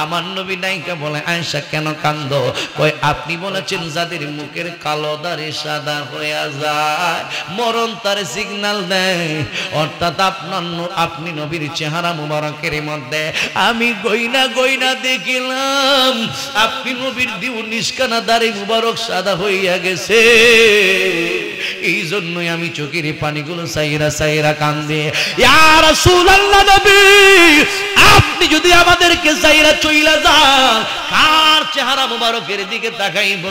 আমার নবী নায়িকা বলে, আয়েশা কেন কান্দো? কই আপনি বলেছেন যাদের মুখের কালো দাড়ি সাদা হয়ে যায় মরণ তার সিগন্যাল দেয়, অর্থাৎ আপনি নবীর চেহারা মুবারকের মধ্যে আমি গয়না গয়না দেখিলাম আপনি নবীর দিউ নিষ্কানা দাড়ি মুবারক সাদা হইয়া গেছে। এই জন্যই আমি চোখের পানিগুলো সাইরা সাইরা কান্দে। ইয়া রাসূলুল্লাহ নবী, আপনি যদি আমাদেরকে সাইরা চইলা যান কার চেহারা মুবারকের দিকে তাকাইব,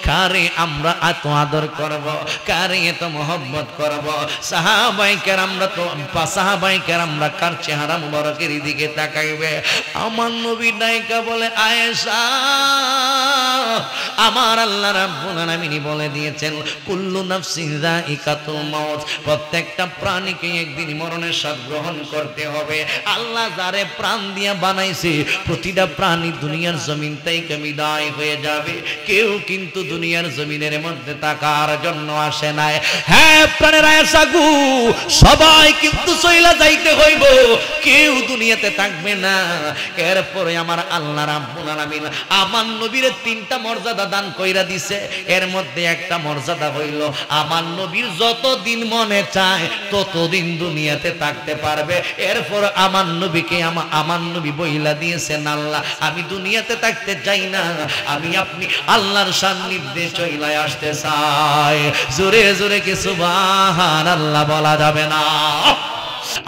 কারে আমরা এত আদর করব, কারে এত মহব্বত করব? সাহাবায়ে কেরামরা কার চেহারা মুবারকের দিকে তাকাইবে? আমার নবী নায়িকা বলে, আয়েশা আমার আল্লাহ রাব্বুল আলামিন বলে দিয়েছেন কুল্লু নাফসিন যায়িকাতুল মাউত, প্রত্যেকটা প্রাণীকে একদিন মরণের স্বাদ গ্রহণ করতে হবে। আল্লাহ যারে প্রাণ দিয়া বানাইছে প্রতিটা প্রাণী দুনিয়ার জমিন থেকে বিদায় হয়ে যাবে, কেউ কিন্তু দুনিয়ার জমিনের মধ্যে থাকার জন্য আসে নাই। হ্যাঁ প্রাণের আয়েশা গো, সবাই কিন্তু চইলা যাইতে হইব, কেউ দুনিয়াতে থাকবে না। এরপরে আমার আল্লাহ রাব্বুল আলামিন আমার নবীর তিনটা মর্যাদা দান কইরা দিছে। এর মধ্যে একটা মর্যাদা হইল আমার নবীর যতদিন মনে চায় ততদিন দুনিয়াতে থাকতে পারবে। এরপর আমার নবীকে আমার নবী বইলা দিয়েছেন, আল্লাহ আমি দুনিয়াতে থাকতে চাই না, আমি আপনি আল্লাহর সান্নিধ্যে চলে আসতে চাই। জোরে জোরে কি সুবহানাল্লাহ বলা যাবে না?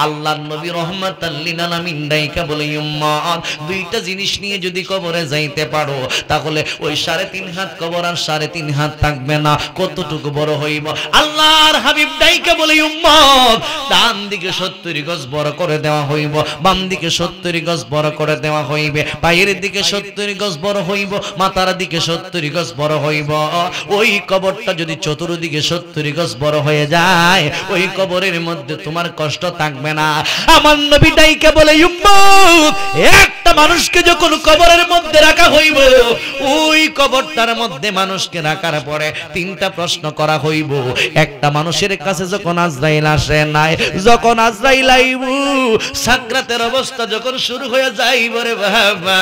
আল্লাহর নবী রাহমাতাল লিল আলামিন ডাইকা বলে, উম্মত দুইটা জিনিস নিয়ে যদি কবরে যাইতে পারো তাহলে ওই 3.5 হাত কবর আর 3.5 হাত থাকবে না, কতটুকু বড় হইব? আল্লাহর হাবিব ডাইকা বলে, উম্মত ডান দিকে 70 গজ বড় করে দেওয়া হইব, বাম দিকে 70 গজ বড় করে দেওয়া হইবে, পায়ের দিকে 70 গজ বড় হইব, মাথার দিকে 70 গজ বড় হইব। ওই কবরটা যদি চতুর্দিকে 70 গজ বড় হয়ে যায় ওই কবরের মধ্যে তোমার কষ্ট থাকবে না। আমার নবী ডাইকা বলে, উম্মত একটা মানুষকে যখন কবরের মধ্যে রাখা হইব ওই কবরটার মধ্যে মানুষকে রাখার পরে 3টা প্রশ্ন করা হইব। একটা মানুষের কাছে যখন আজরাইল আসে নাই, যখন আজরাইল আইব সাকরাতের অবস্থা যখন শুরু হয়ে যাইব রে বাবা,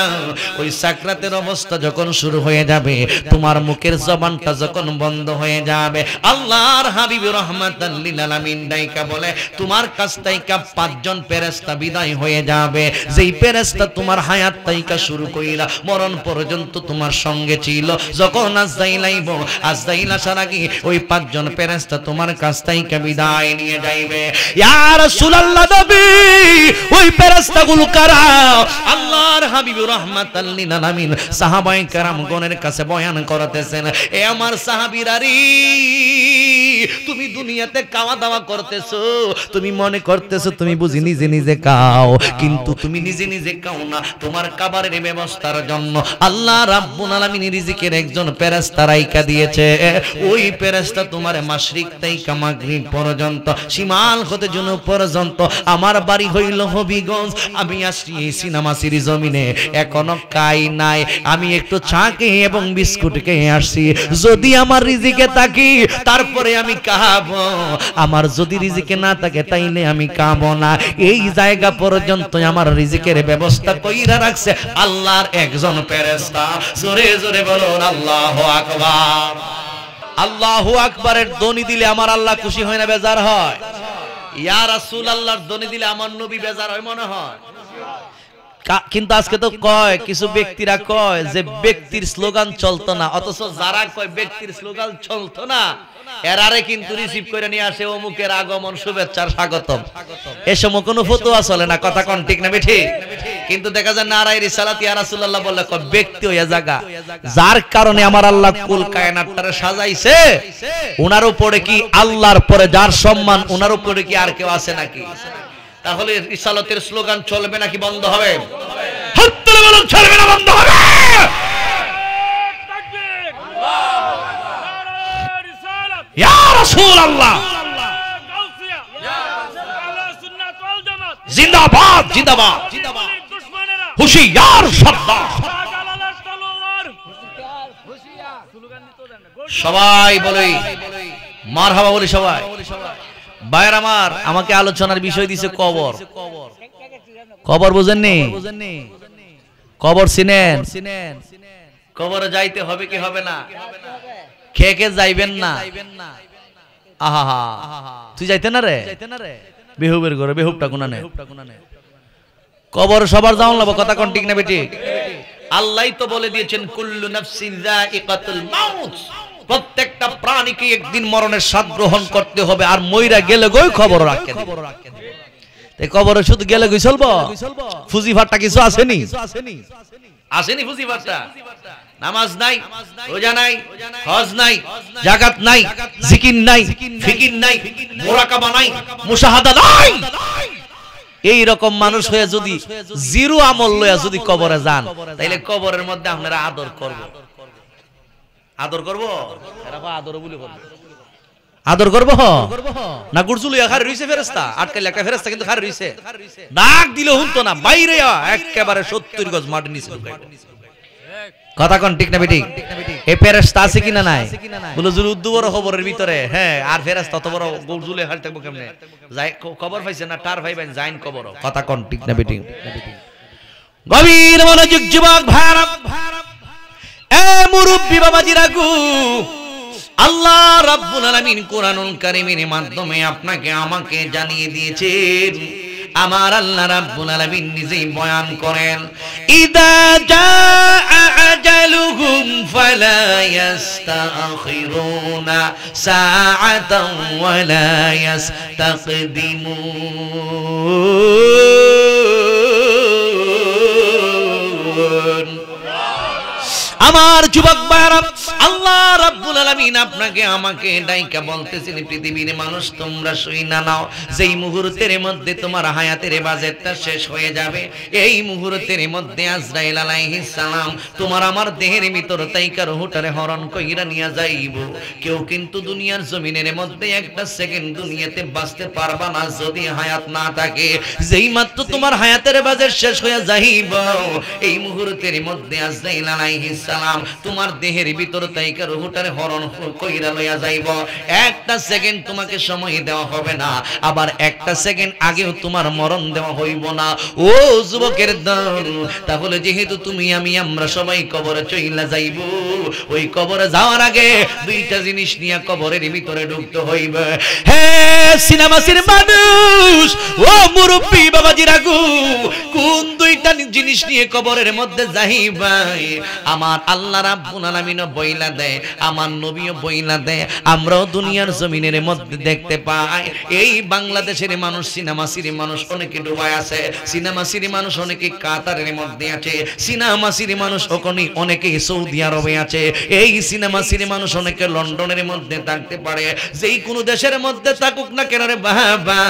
ওই সাকরাতের অবস্থা যখন শুরু হয়ে যাবে তোমার মুখের জবানটা যখন বন্ধ হয়ে যাবে, আল্লাহর হাবিব রাহমাতাল লিল আলামিন ডাইকা বলে তোমার কাছ থেকে 5 জন ফেরেশতা বিদায় হয়ে যাবে, যেই ফেরেশতা তোমার হায়াত থেকে শুরু কইরা মরণ পর্যন্ত তোমার সঙ্গে ছিল। যখন আজরাইল আইব, আজরাইল আসার আগে ওই 5 জন ফেরেশতা তোমার কাছ থেকে বিদায় নিয়ে যাইবে। ইয়া রাসূলুল্লাহ নবী, ওই ফেরেশতাগুলো কারা? আল্লাহর হাবিব রাহমাতাল লিল আলামিন সাহাবায়ে কেরামগণের কাছে বয়ান করতেছেন, এ আমার সাহাবীরা রে, তুমি দুনিয়াতে খাওয়া দাওয়া করতেছো, তুমি মনে করতেছো তুমি বুঝি নিজে নিজে খাও, কিন্তু তুমি নিজে নিজে খাও না। তোমার খাবারের ব্যবস্থার জন্য আল্লাহ রাব্বুল আলামিন রিজিকের একজন ফেরেশতা রাইখা দিয়েছে। ওই ফেরেশতা তোমার মাশরিক থেকে মাগরিব পর্যন্ত, শিমাল হতে জুনুব পর্যন্ত। আমার বাড়ি হইল হবিগঞ্জ, আমি আসছি এই সিনেমাসির জমিনে, এখনো খাই নাই, আমি একটু চা খেয়ে এবং বিস্কুট খেয়ে আসছি। যদি আমার রিজিকে থাকি তারপরে আমি খাবো, আমার যদি রিজিকে না থাকে তাইলে আমি খাবো না। এই জায়গা পর্যন্ত আমার রিজিকের ব্যবস্থা কইরা রাখছে আল্লাহর একজন ফেরেশতা। জোরে জোরে বলুন আল্লাহু আকবার। আল্লাহু আকবারের ধ্বনি দিলে আমার আল্লাহ খুশি হয় না বেজার হয়? ইয়া রাসূলুল্লাহর ধ্বনি দিলে আমার নবী বেজার হয় মনে হয়? কিন্তু আজকে তো কয় কিছু ব্যক্তিরা কয় যে ব্যক্তির স্লোগান চলতো না, অথচ যারা কয় ব্যক্তির স্লোগান চলতো না এরারে কিন্তু রিসিভ করে নিয়ে আসে অমুকের আগমন শুভেচ্ছার স্বাগতম। এ সময় কোনো ফতোয়া চলে না, কথা কোন ঠিক না বেঠি? কিন্তু দেখা যায় নারায়ে রিসালাত ইয়া রাসূলুল্লাহ বললে কয় ব্যক্তি হইয়া জায়গা, যার কারণে আমার আল্লাহ কুল কায়নাতটারে সাজাইছে, ওনার উপরে কি আল্লাহর পরে যার সম্মান ওনার উপরে কি আর কেউ আছে নাকি? তাহলে রিসালাতের স্লোগান চলবে নাকি বন্ধ হবে? হাত তুলে বলুন চলবে না বন্ধ হবে? তাকবীর, আল্লাহু আকবার, নারায়ে রিসালাত ইয়া রাসূলুল্লাহ, গাউসিয়া ইয়া আহলে সুন্নাত ওয়াল জামাত জিন্দাবাদ জিন্দাবাদ জিন্দাবাদ, দুশমনেরা হুশিয়ার সাবধান, জালালার তলোয়ার হুশিয়ার, স্লোগান দিতে দেন না সবাই বলি মারহাবা বলি সবাই। ভাইরা আমার, আমাকে আলোচনার বিষয় দিছে কবর। কবর বুঝেননি? কবর চিনেন? কবরে যাইতে হবে কি হবে না? খেয়ে খেয়ে যাইবেন না? আহা, তুই যাইতে না রে? বেহুবের ঘরে বেহুবটা কোনা নে? কবর সবার যাওন লাগবে, কথা কোন ঠিক না বেটি? আল্লাহ তো বলে দিয়েছেন কুল্লু নাফসিন যায়িকাতুল মাউত, প্রত্যেকটা প্রাণীকে একদিন মরণের স্বাদ গ্রহণ করতে হবে, আর মইরা গেলে গই খবর রাখে। এই কবরে শুধু গেলে গই চলবো? ফুজি ফাট্টা কিছু আসেনি? আসেনি ফুজি ফাট্টা? নামাজ নাই, রোজা নাই, হজ নাই, যাকাত নাই, জিকির নাই, ফিকির নাই, মুরাকাবা নাই, মুশাহাদা নাই। এই রকম মানুষ হয়ে যদি জিরো আমল লয়া যদি কবরে যান, তাইলে কবরের মধ্যে আপনারা আদর করব। আদর করব? এরকম আদর বলি করব। আদর করব না? গুরজুলিয়া খারে রইছে ফেরেশতা, আটকাইলে একটা ফেরেশতা কিন্তু খারে রইছে, ডাক দিলে শুনতো না, বাইরে একেবারে 70 গজ মাটি নিচে ঢুকাইলো। কথা কোন ঠিক না বেটি? এই ফেরেশতা আছে কিনা নাই? বলে জুল উদ্দুবর খবরের ভিতরে, হ্যাঁ, আর ফেরেশতা তত বড় গুরজুলিয়া খারে থাকবো কেমনে? যাই খবর পাইছে না, টার ভাই যাইন কবর। কথা কোন ঠিক না বেটি? গভীর মনোযোগ যুবক ভাইরা, এ মুরব্বি বাবাজিরা গো, আল্লাহ রাব্বুল আলামিন কোরআনুল কারীমের মাধ্যমে আপনাকে আমাকে জানিয়ে দিয়েছেন। আমার আল্লাহ রাব্বুল আলামিন নিজেই বয়ান করেন, ইদা জাআ আজালুহুম ফালা ইস্তাখিরুনা সাআতান ওয়ালা ইস্তাকদিমুন। আমার যুবক ভাইরা, আল্লাহ রাব্বুল আলামিন আপনাকে আমাকে ডাইকা বলতেছেন, পৃথিবীর মানুষ তোমরা শুইনা নাও, যেই মুহূর্তের মধ্যে তোমার হায়াতের বাজেটটা শেষ হয়ে যাবে, এই মুহূর্তের মধ্যে আজরাইল আলাইহিস সালাম তোমার আমার দেহের ভিতর তাইকা রূহটারে হরণ কইরা নিয়ে যাইব। কেউ কিন্তু দুনিয়ার জমিনের মধ্যে একটা সেকেন্ড দুনিয়াতে বাঁচতে পারবা না যদি হায়াত না থাকে। যেই মাত্র তোমার হায়াতের বাজেট শেষ হয়ে যাইব, এই মুহূর্তের মধ্যে আজরাইল আলাইহিস সালাম তোমার দেহের ভিতর তাইকা রূহটারে হরণ কইরা লইয়া যাইব। একটা সেকেন্ড তোমাকে সময় দেওয়া হবে না, আবার একটা সেকেন্ড আগেও তোমার মরণ দেওয়া হইব না। ও যুবকের দল, তাহলে যেহেতু তুমি আমি আমরা সবাই কবরে চইলা যাইব, ওই কবরে যাওয়ার আগে দুইটা জিনিস নিয়ে কবরের ভিতরে ঢুকতে হইবে। হে সিনেমাসির মানুষ, ও মুরব্বি বাবাজিরা গো, কোন দুইটা জিনিস নিয়ে কবরের মধ্যে যাইবা? আমার আল্লাহ রাব্বুল আলামিন বইলা দেয়, আমার নবীও বইলা দেয়, আমরাও দুনিয়ার জমিনের মধ্যে দেখতে পাই। এই বাংলাদেশের মানুষ, সিনেমাসির মানুষ অনেকে ডুবাই আছে, সিনেমাসির মানুষ অনেকে কাতারের মধ্যে আছে, সিনেমাসির মানুষ অনেকে সৌদি আরবে আছে, এই সিনেমাসির মানুষ অনেকে লন্ডনের মধ্যে থাকতে পারে। যেই কোনো দেশের মধ্যে থাকুক না কেন রে বাবা,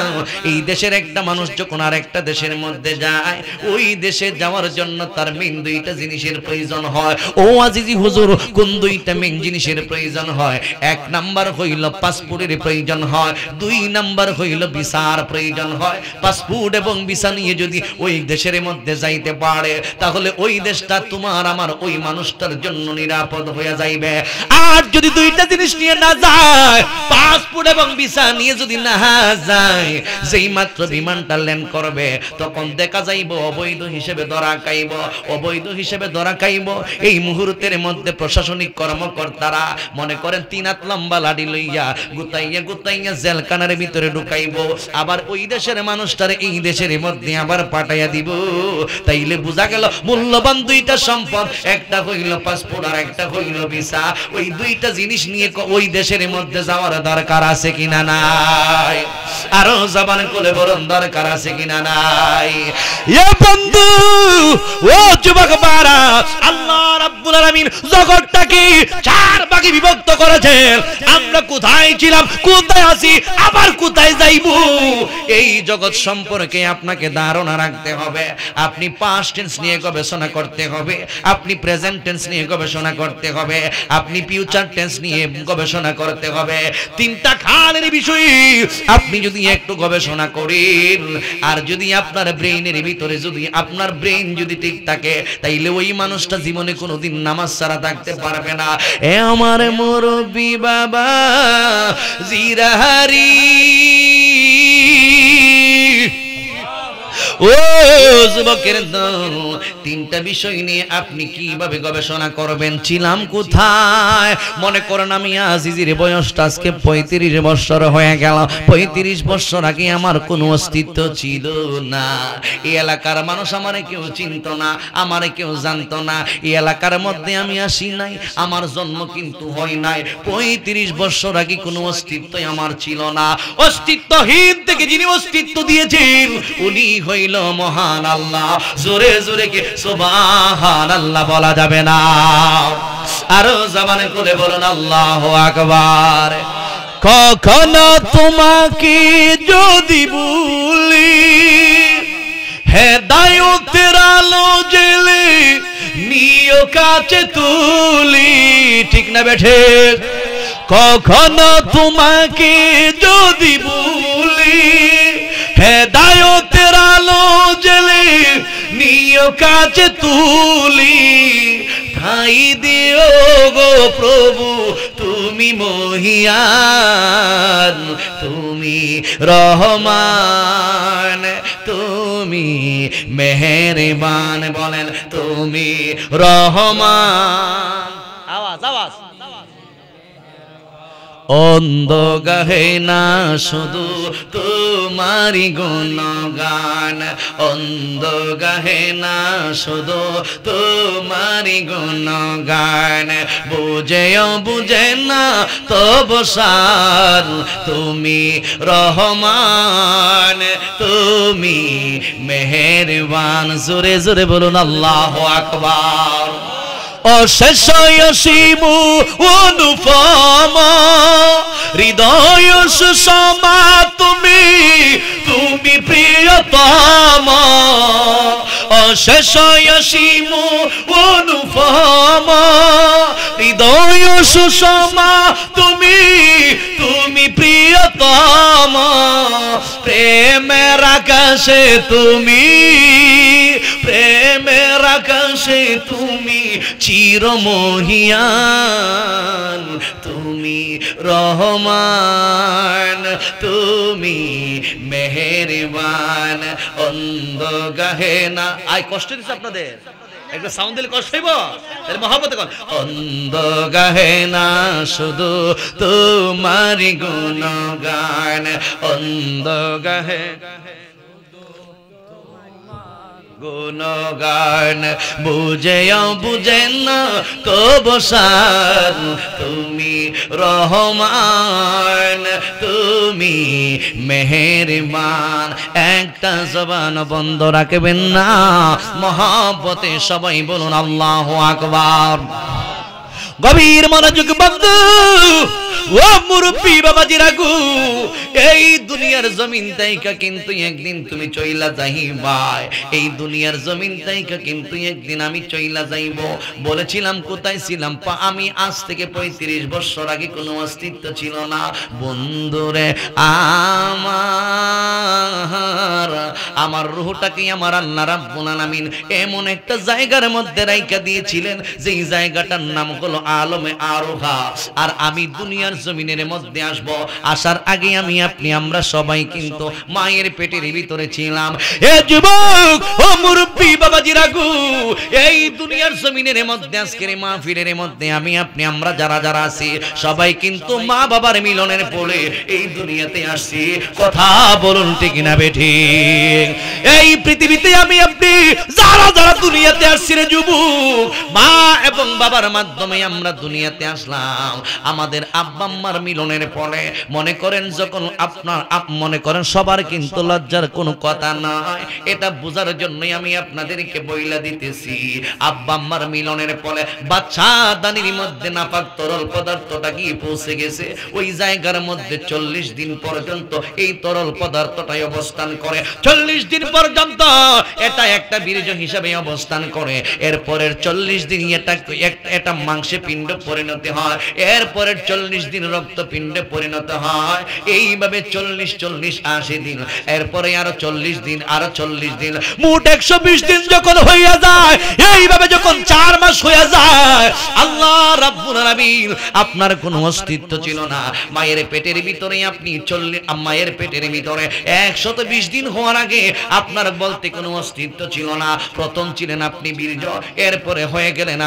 এই দেশের একটা মানুষ যখন আর একটা দেশের মধ্যে যায়, ওই দেশে যাওয়ার জন্য তার মেইন দুইটা জিনিসের প্রয়োজন হয়। ও আজিজি হুজুর, কোন দুইটা মেইন জিনিসের প্রয়োজন হয়? এক নাম্বার হইল পাসপোর্টের প্রয়োজন হয়, দুই নাম্বার হইল ভিসার প্রয়োজন হয়। পাসপোর্ট এবং ভিসা নিয়ে যদি ওই দেশের মধ্যে যাইতে পারে, তাহলে ওই দেশটা তোমার আমার ওই মানুষটার জন্য নিরাপদ হয়ে যাইবে। আর যদি দুইটা জিনিস নিয়ে না যায়, পাসপোর্ট এবং ভিসা নিয়ে যদি না যায়, যেই মাত্র বিমানটা ল্যান্ড করবে, তখন দেখা যাইব অবৈধ হিসেবে ধরা খাইব, অবৈধ হিসেবে ধরা খাইব। এই মুহূর্তের মধ্যে প্রশাসনিক কর্মকর্তারা মনে করেন 3 হাত লম্বা লাঠি লইয়া গুতাইয়া গুতাইয়া জেলখানার ভিতরে ঢুকাইব, আবার ওই দেশের মানুষটারে এই দেশের মধ্যে আবার পাঠাইয়া দিব। তাইলে বোঝা গেল মূল্যবান দুইটা সম্পদ, একটা হইল পাসপোর্ট আর একটা হইল ভিসা। ওই দুইটা জিনিস নিয়ে ওই দেশের মধ্যে যাওয়ার দরকার আছে কিনা নাই? আরো জবান খুলে বলুন, দরকার আছে কিনা নাই? এ বন্ধু, ও যুবক বারা, আল্লাহ রাব্বুল আলামিন জগৎটাকে 4 ভাগে বিভক্ত করেছেন। আমরা কোথায় ছিলাম, কোথায় আছি, আবার কোথায় যাইব, এই জগৎ সম্পর্কে আপনাকে ধারণা রাখতে হবে। আপনি পাস্ট টেন্স নিয়ে গবেষণা করতে হবে, আপনি প্রেজেন্ট টেন্স নিয়ে গবেষণা করতে হবে, আপনি ফিউচার টেন্স নিয়ে গবেষণা করতে হবে। 3টা খালের বিষয়ে আপনি যদি একটু গবেষণা করেন, আর যদি আপনার ব্রেইনের ভিতরে যদি আপনার ব্রেইন যদি ঠিক থাকে, তাইলে ওই মানুষটা জীবনে কোনোদিন নামাজ ছাড়া থাকতে পারবে না। এ আমার মুরব্বি বাবা জিরাহারি, ও ও যুবকের দল, তিনটা বিষয় নিয়ে আপনি কিভাবে গবেষণা করবেন? ছিলাম কোথায়? মনে করেন আমি আজিজের বয়সটা আজকে 35 বছর হয়ে গেল। 35 বছর আগে আমার কোনো অস্তিত্ব ছিল না। এই এলাকার মানুষ আমারে কেউ চিনত না, আমারে কেউ জানতো না। এই এলাকার মধ্যে আমি আসি নাই, আমার জন্ম কিন্তু হয় নাই। 35 বছর আগে কোনো অস্তিত্ব আমার ছিল না। অস্তিত্বহীন থেকে যিনি অস্তিত্ব দিয়েছেন উনি হইল মহান আল্লাহ। জোরে জোরে কে সুবহানাল্লাহ বলা যাবে না? আরো জবানে খুলে বলুন আল্লাহু আকবার। কখনো তোমাকে যদি ভুলি, হেদায়েতের আলো জ্বেলে নিও কাছে তুলি। ঠিক না বেঠে? কখনো তোমাকে যদি ভুলি, হেদায়েতের আলো জ্বেলে নিও কাছে তুলি। ঠাই দিও গো প্রভু তুমি মহিয়ান, তুমি রহমান, তুমি মেহেরবান। বলেন তুমি রহমান। আওয়াজ আওয়াজ। অন্ধ গাহে না শুধু তোমারি গুণগান, অন্ধ গাহে না শুধু তোমারি গুণগান। বুঝেও বুঝে না তবু সার তুমি রহমান, তুমি মেহেরবান। জোরে জোরে বলুন আল্লাহু আকবার। অশেষ অসীম অনুপম হৃদয় সুষমা তুমি, তুমি প্রিয়তম। অশেষ অসীম অনুপম হৃদয় সুষমা তুমি, তুমি প্রিয়তম। প্রেমের আকাশে তুমি, প্রেমের আকাশে তুমি চিরমহিয়ান, তুমি রহমান, তুমি মেহেরবান। অন্ধ গাহে না। আই কষ্ট দিচ্ছে আপনাদের? একটা সাউন্ড দিলে কষ্ট হইব? তাহলে মহব্বতে কর। অন্ধ গাহে না শুধু তোমারি গুণগান, অন্ধ গাহে গুণগান। বুঝেও বুঝে না তবু সার তুমি রহমান, তুমি মেহেরবান। একটা জবান বন্ধ রাখবেন না, মহব্বতে সবাই বলুন আল্লাহু আকবার। গভীর মনোযোগ বন্ধু ও মুরব্বি বাবাজি রাগু, এই দুনিয়ার জমিন তাইকা কিন্তু একদিন তুমি চইলা যাইবা। এই দুনিয়ার জমিন তাইকা কিন্তু একদিন আমি চইলা যাইব। বলেছিলাম কোথায় ছিলাম? আমি আজ থেকে 35 বছর আগে কোনো অস্তিত্ব ছিল না। বন্ধুরে আমার রূহটাকে আমার আল্লাহ রাব্বুল আলামিন এমন একটা জায়গার মধ্যে রাইখা দিয়েছিলেন, যেই জায়গাটার নাম হলো আলমে আরোহা। আর আমি দুনিয়ার জমিনের মধ্যে আসব, আসার আগে আমি আপনি আমরা সবাই কিন্তু মায়ের পেটের ভিতরে ছিলাম। এ যুবক ও মুরব্বি বাবাজি রাগু, এই দুনিয়ার জমিনের মধ্যে আজকের মাহফিলের মধ্যে আমি আপনি আমরা যারা যারা আছি সবাই কিন্তু মা বাবার মিলনের পরে এই দুনিয়াতে আসছি। কথা বলুন ঠিক না বেঠিক? এই পৃথিবীতে আমি আপনি যারা যারা দুনিয়াতে আসছি রে যুবক, মা এবং বাবার মাধ্যমে আমরা দুনিয়াতে আসলাম। আমাদের আব্বা আম্মার মিলনের পরে মনে করেন যখন আপনার মনে করেন সবার কিন্তু লজ্জার কোনো কথা নাই, এটা বোঝার জন্যই আমি আপনাদেরকে বইলা দিতেছি। আব্বা আম্মার মিলনের পরে বাচ্চা দানির মধ্যে নাপাক তরল পদার্থটা কি পৌঁছে গেছে, ওই জায়গার মধ্যে 40 দিন পর্যন্ত এই তরল পদার্থটাই অবস্থান করে। 40 দিন পর্যন্ত এটা একটা বীর্য হিসাবে অবস্থান করে। এরপরের 40 দিন এটা মাংসে পিণ্ড পরিণত হয়। এরপরের 40 দিন রক্তপিণ্ডে পরিণত হয়। এইভাবে 40 80 দিন, এরপরে আরো 40 দিন, আরো 40 দিন, মোট 120 দিন যখন হইয়া যায়, এইভাবে যখন 4 মাস হইয়া যায়, আল্লাহ রাব্বুল আলামিন আপনার কোনো অস্তিত্ব ছিল না। মায়ের পেটের ভিতরে আপনি মায়ের পেটের ভিতরে 120 দিন হওয়ার আগে আপনার বলতে কোনো অস্তিত্ব ছিল না। প্রথম ছিলেন আপনি বীর্য, এরপরে হয়ে গেলেন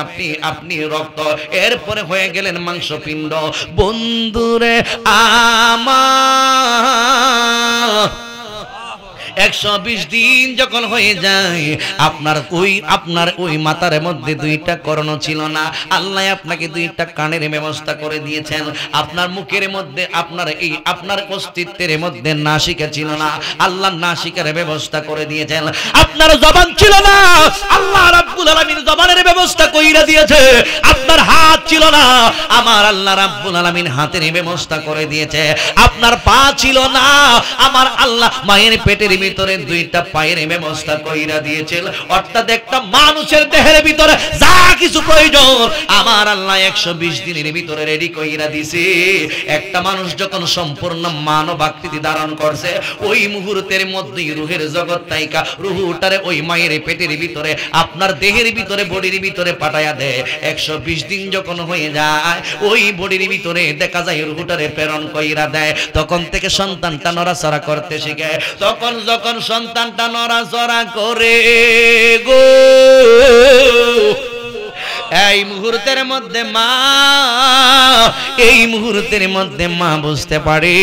আপনি রক্ত, এরপরে হয়ে গেলেন মাংসপিণ্ড। বন্ধুরে আমার 120 দিন যখন হয়ে যায়, আপনার ওই মাথার মধ্যে 2টা কর্ণ ছিল না। আল্লাহ আপনাকে 2টা কানের ব্যবস্থা করে দিয়েছেন। আপনার মুখের মধ্যে আপনার অস্তিত্বের মধ্যে নাসিকা ছিল না, আল্লাহ নাসিকার ব্যবস্থা করে দিয়েছেন। আপনার জবান ছিল না, আল্লাহ রাব্বুল আলামিন জবানের ব্যবস্থা কইরা দিয়েছে। আপনার হাত ছিল না, আমার আল্লাহ রাব্বুল আলামিন হাতের ব্যবস্থা করে দিয়েছে। আপনার পা ছিল না, আমার আল্লাহ মায়ের পেটের ভিতরে 2টা পায়ের ব্যবস্থা কইরা দিয়েছিল। অর্থাৎ একটা মানুষের দেহের ভিতরে যা কিছু প্রয়োজন আমার আল্লাহ 120 দিনের ভিতরে রেডি কইরা দিয়েছে। একটা মানুষ যখন সম্পূর্ণ মানব আকৃতি ধারণ করছে, ওই মুহূর্তের মধ্যেই রূহের জগৎ তাইকা রূহটারে ওই মায়ের পেটের ভিতরে আপনার দেহের ভিতরে বডির ভিতরে পাঠায়া দেয়। 120 দিন যখন হয়ে যায়, ওই বডির ভিতরে দেখা যায় রূহটারে প্রেরণ কইরা দেয়। তখন থেকে সন্তানটা নড়াচড়া করতে শিখে। যখন সন্তানটা নড়াচড়া করে গো, এই মুহূর্তের মধ্যে মা বুঝতে পারে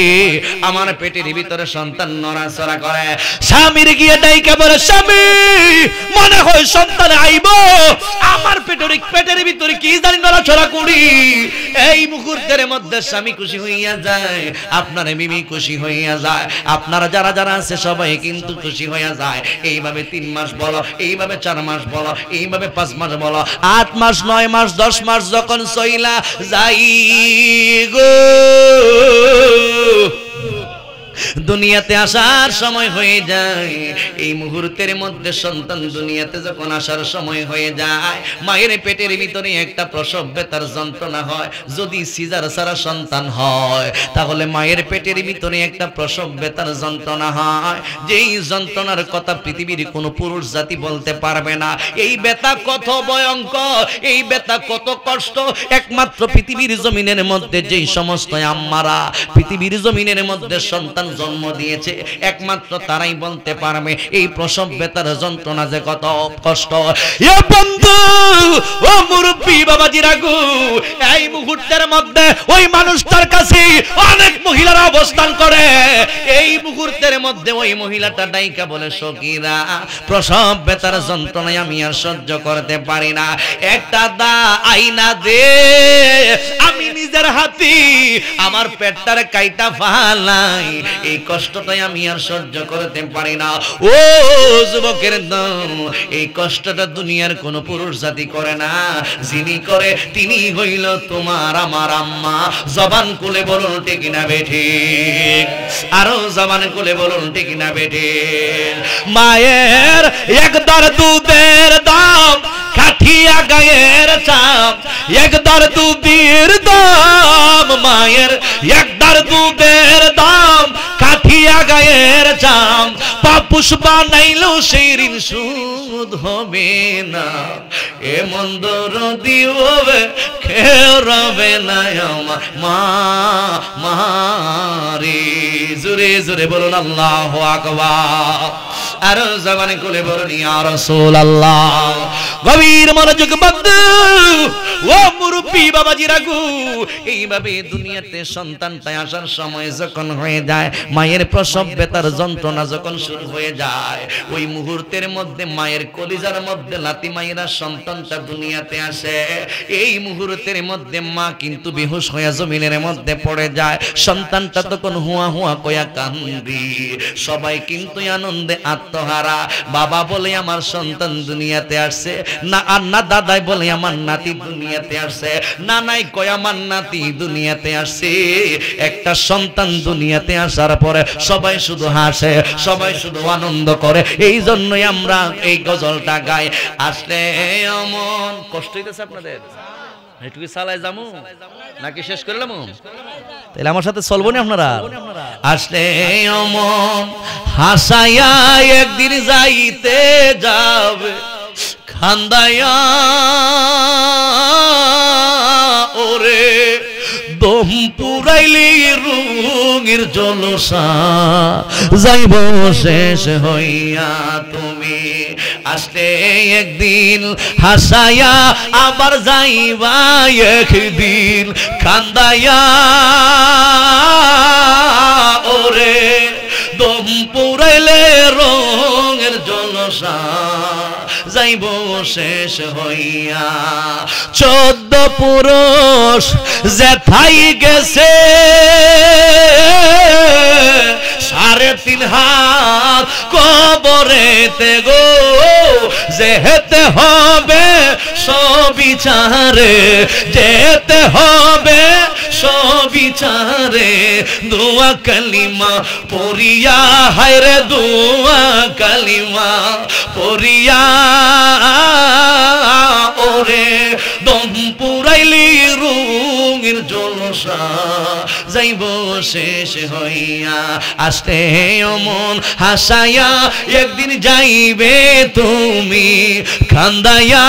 আমার পেটের ভিতরে সন্তান নড়াচড়া করে। স্বামীর গিয়ে ডাইকা বলে, স্বামী মনে হয় সন্তান আইব, আমার পেটের ভিতরে কি জানি নড়াচড়া করি। এই মুহূর্তের মধ্যে স্বামী খুশি হইয়া যায়, আপনার মিমি খুশি হইয়া যায়, আপনারা যারা আছে সবাই কিন্তু খুশি হইয়া যায়। এইভাবে 3 মাস বলো, এইভাবে 4 মাস বলো, এইভাবে 5 মাস বলো, 8 মাস 9 মাস 10 মাস যখন চইলা যাই গো, দুনিয়াতে আসার সময় হয়ে যায়। এই মুহূর্তের মধ্যে সন্তান দুনিয়াতে যখন আসার সময় হয়ে যায়, মায়ের পেটের ভিতরে একটা প্রসব ব্যথার যন্ত্রণা হয়। যদি সিজার ছাড়া সন্তান হয়, তাহলে মায়ের পেটের ভিতরে একটা প্রসব ব্যথার যন্ত্রণা হয়, যেই যন্ত্রণার কথা পৃথিবীর কোনো পুরুষ জাতি বলতে পারবে না। এই ব্যথা কত ভয়ঙ্কর, এই ব্যথা কত কষ্ট, একমাত্র পৃথিবীর জমিনের মধ্যে যেই সমস্ত আম্মারা পৃথিবীর জমিনের মধ্যে সন্তান জন্ম দিয়েছে, একমাত্র তারাই বলতে পারবে এই প্রসব ব্যথার যন্ত্রণা যে কত কষ্ট। এ বন্ধু, ও মুরব্বি বাবাজিরা গো, এই মুহূর্তের মধ্যে ওই মানুষটার কাছে অনেক মহিলারা অবস্থান করে। এই মুহূর্তের মধ্যে ওই মহিলাটা ডাইকা বলে, সখীরা প্রসব ব্যথার যন্ত্রণায় আমি আর সহ্য করতে পারি না, একটা দা আইনা দে, আমি নিজের হাতে আমার পেটটারে কাইটা ফালাই, এই কষ্টটাই আমি আর সহ্য করতে পারি না। ও যুবকের দল, এই কষ্টটা দুনিয়ার কোন পুরুষ জাতি করে না, যিনি করে তিনি হইল তোমার আমার আম্মা। জবান খুলে বলুন ঠিক না বেঠিক, আরো জবান খুলে বলুন ঠিক না বেঠিক। মায়ের একদার দুধের দাম কাঠিয়া গায়ের চাপ, একদার দুধের দাম, মায়ের একদার দুধের দাম কাঠিয়া গায়ের চাম, পাপুষ বানাইলো সেই ঋণ সুদ হবে না, এ মন্দ দিবে কেউ রবে না আমার মা মারে। জোরে জোরে বলুন আল্লাহু আকবার, আরো জবানে খুলে বলুন ইয়া রাসূলুল্লাহ। গভীর মনোযোগ বন্ধু, ও মুরব্বি বাবাজিরা গো, এইভাবে দুনিয়াতে সন্তানটা আসার সময় যখন হয়ে যায়, মায়ের প্রসব ব্যথার যন্ত্রণা যখন শুরু হয়ে যায়, ওই মুহূর্তের মধ্যে মায়ের কলিজার মধ্যে লাথি মাইরা সন্তানটা দুনিয়াতে আসে। এই মুহূর্তের মধ্যে মা কিন্তু বেহুশ হয়ে জমিনের মধ্যে পড়ে যায়। সন্তানটা তখন হুয়া হুয়া কয়া কান্দি, সবাই কিন্তু আনন্দে আত্মহারা। বাবা বলে আমার সন্তান দুনিয়াতে আসছে, না আর না দাদাই বলে আমার নাতি দুনিয়াতে আসছে, নানাই কয় আমার নাতি দুনিয়াতে আসছে। একটা সন্তান দুনিয়াতে আসার পরে সবাই শুধু হাসে, সবাই শুধু আনন্দ করে। এই জন্যই আমরা এই গজলটা গাই। আসলে এমন কষ্ট হইতেছে আপনাদের, এটুকু চালাই যামু নাকি শেষ করলাম? তাহলে আমার সাথে চলবো না আপনারা? আসলে অমন হাসাইয়া একদিন যাইতে যাবে খান্দাইয়া, দম পুরাইলি রঙের জলসা যাইব শেষ হইয়া তুমি আসলে একদিন হাসায়া আবার যাইবা একদিন কান্দায়া ওরে দম পুরাইলে রঙের জলসা যাইব শেষ হইয়া 14 পুরুষ যেথাই গেছে 3.5 হাত কবরেতে গো যেতে হবে সবিচারে যেতে হবে সবিচারে দোয়া কালিমা পড়িয়া হায়রে দোয়া কালিমা পড়িয়া ওরে দম পুরাইলি রঙের জলসা যাইব শেষ হইয়া আসতে অমন হাসায়া একদিন যাইবে তুমি কান্দায়া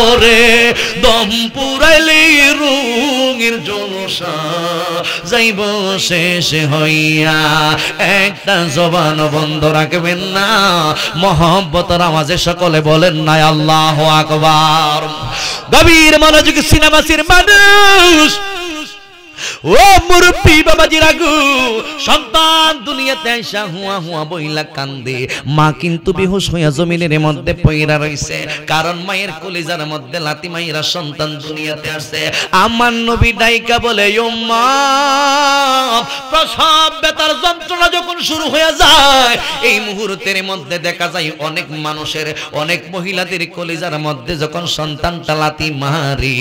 ওরে দম পুরাইলি রঙের জলসা যাইব শেষ হইয়া একটা জবান বন্ধ রাখবেন না মহব্বতের আওয়াজে সকলে বলেন না আল্লাহু আকবার গভীর মনোযোগী সিনেমাসির মানুষ ও মুরব্বি বাবাজি রাগু সন্তান দুনিয়াতে আইসা হুয়া হুয়া বইলা কান্দে মা কিন্তু বেহুশ হইয়া জমিনের মধ্যে পইরা রইছে কারণ মায়ের কলিজার মধ্যে লাতি মাইরা সন্তান দুনিয়াতে আসে আমার নবী ডাইকা বলে ও মা প্রসব ব্যথার যন্ত্রণা যখন শুরু হয়ে যায় এই মুহূর্তের মধ্যে দেখা যায় অনেক মানুষের অনেক মহিলাদের কলিজার মধ্যে যখন সন্তানটা লাতি মারে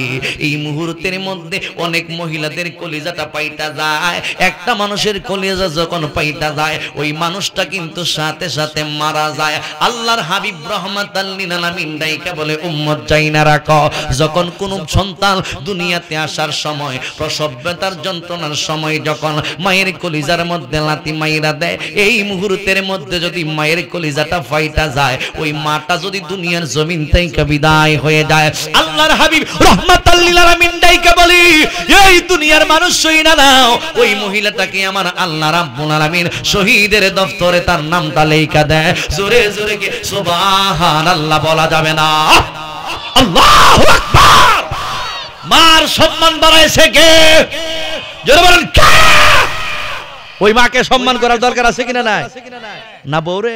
এই মুহূর্তের মধ্যে অনেক মহিলাদের কলিজাটা পাইটা যায় একটা মানুষের কলিজা যখন পাইটা যায় ওই মানুষটা কিন্তু সাথে সাথে মারা যায় আল্লাহর হাবিব রাহমাতাল লিল আলামিন ডাইকা বলে উম্মত জাইনা রাখো যখন কোন সন্তান দুনিয়াতে আসার সময় প্রসব ব্যথার যন্ত্রণার সময় যখন মায়ের কলিজার মধ্যে লাথি মাইরা দেয় এই মুহূর্তের মধ্যে যদি মায়ের কলিজাটা ফাইটা যায় ওই মাটা যদি দুনিয়ার জমিন থেকে বিদায় হয়ে যায় আল্লাহর হাবিব রাহমাতাল লিল আলামিন ডাইকা বলে এই দুনিয়ার মানুষ শহীদা নাও ওই মহিলাটাকে আমার আল্লাহ রাব্বুল আলামিন শহীদের দফতরে তার নামটা লেখা দেয় জোরে জোরে কি সুবহানাল্লাহ বলা যাবে না আল্লাহু আকবার মার সম্মান বাড়াইছে কে জোরে বলেন কে ওই মাকে সম্মান করার দরকার আছে কিনা নাই না বউরে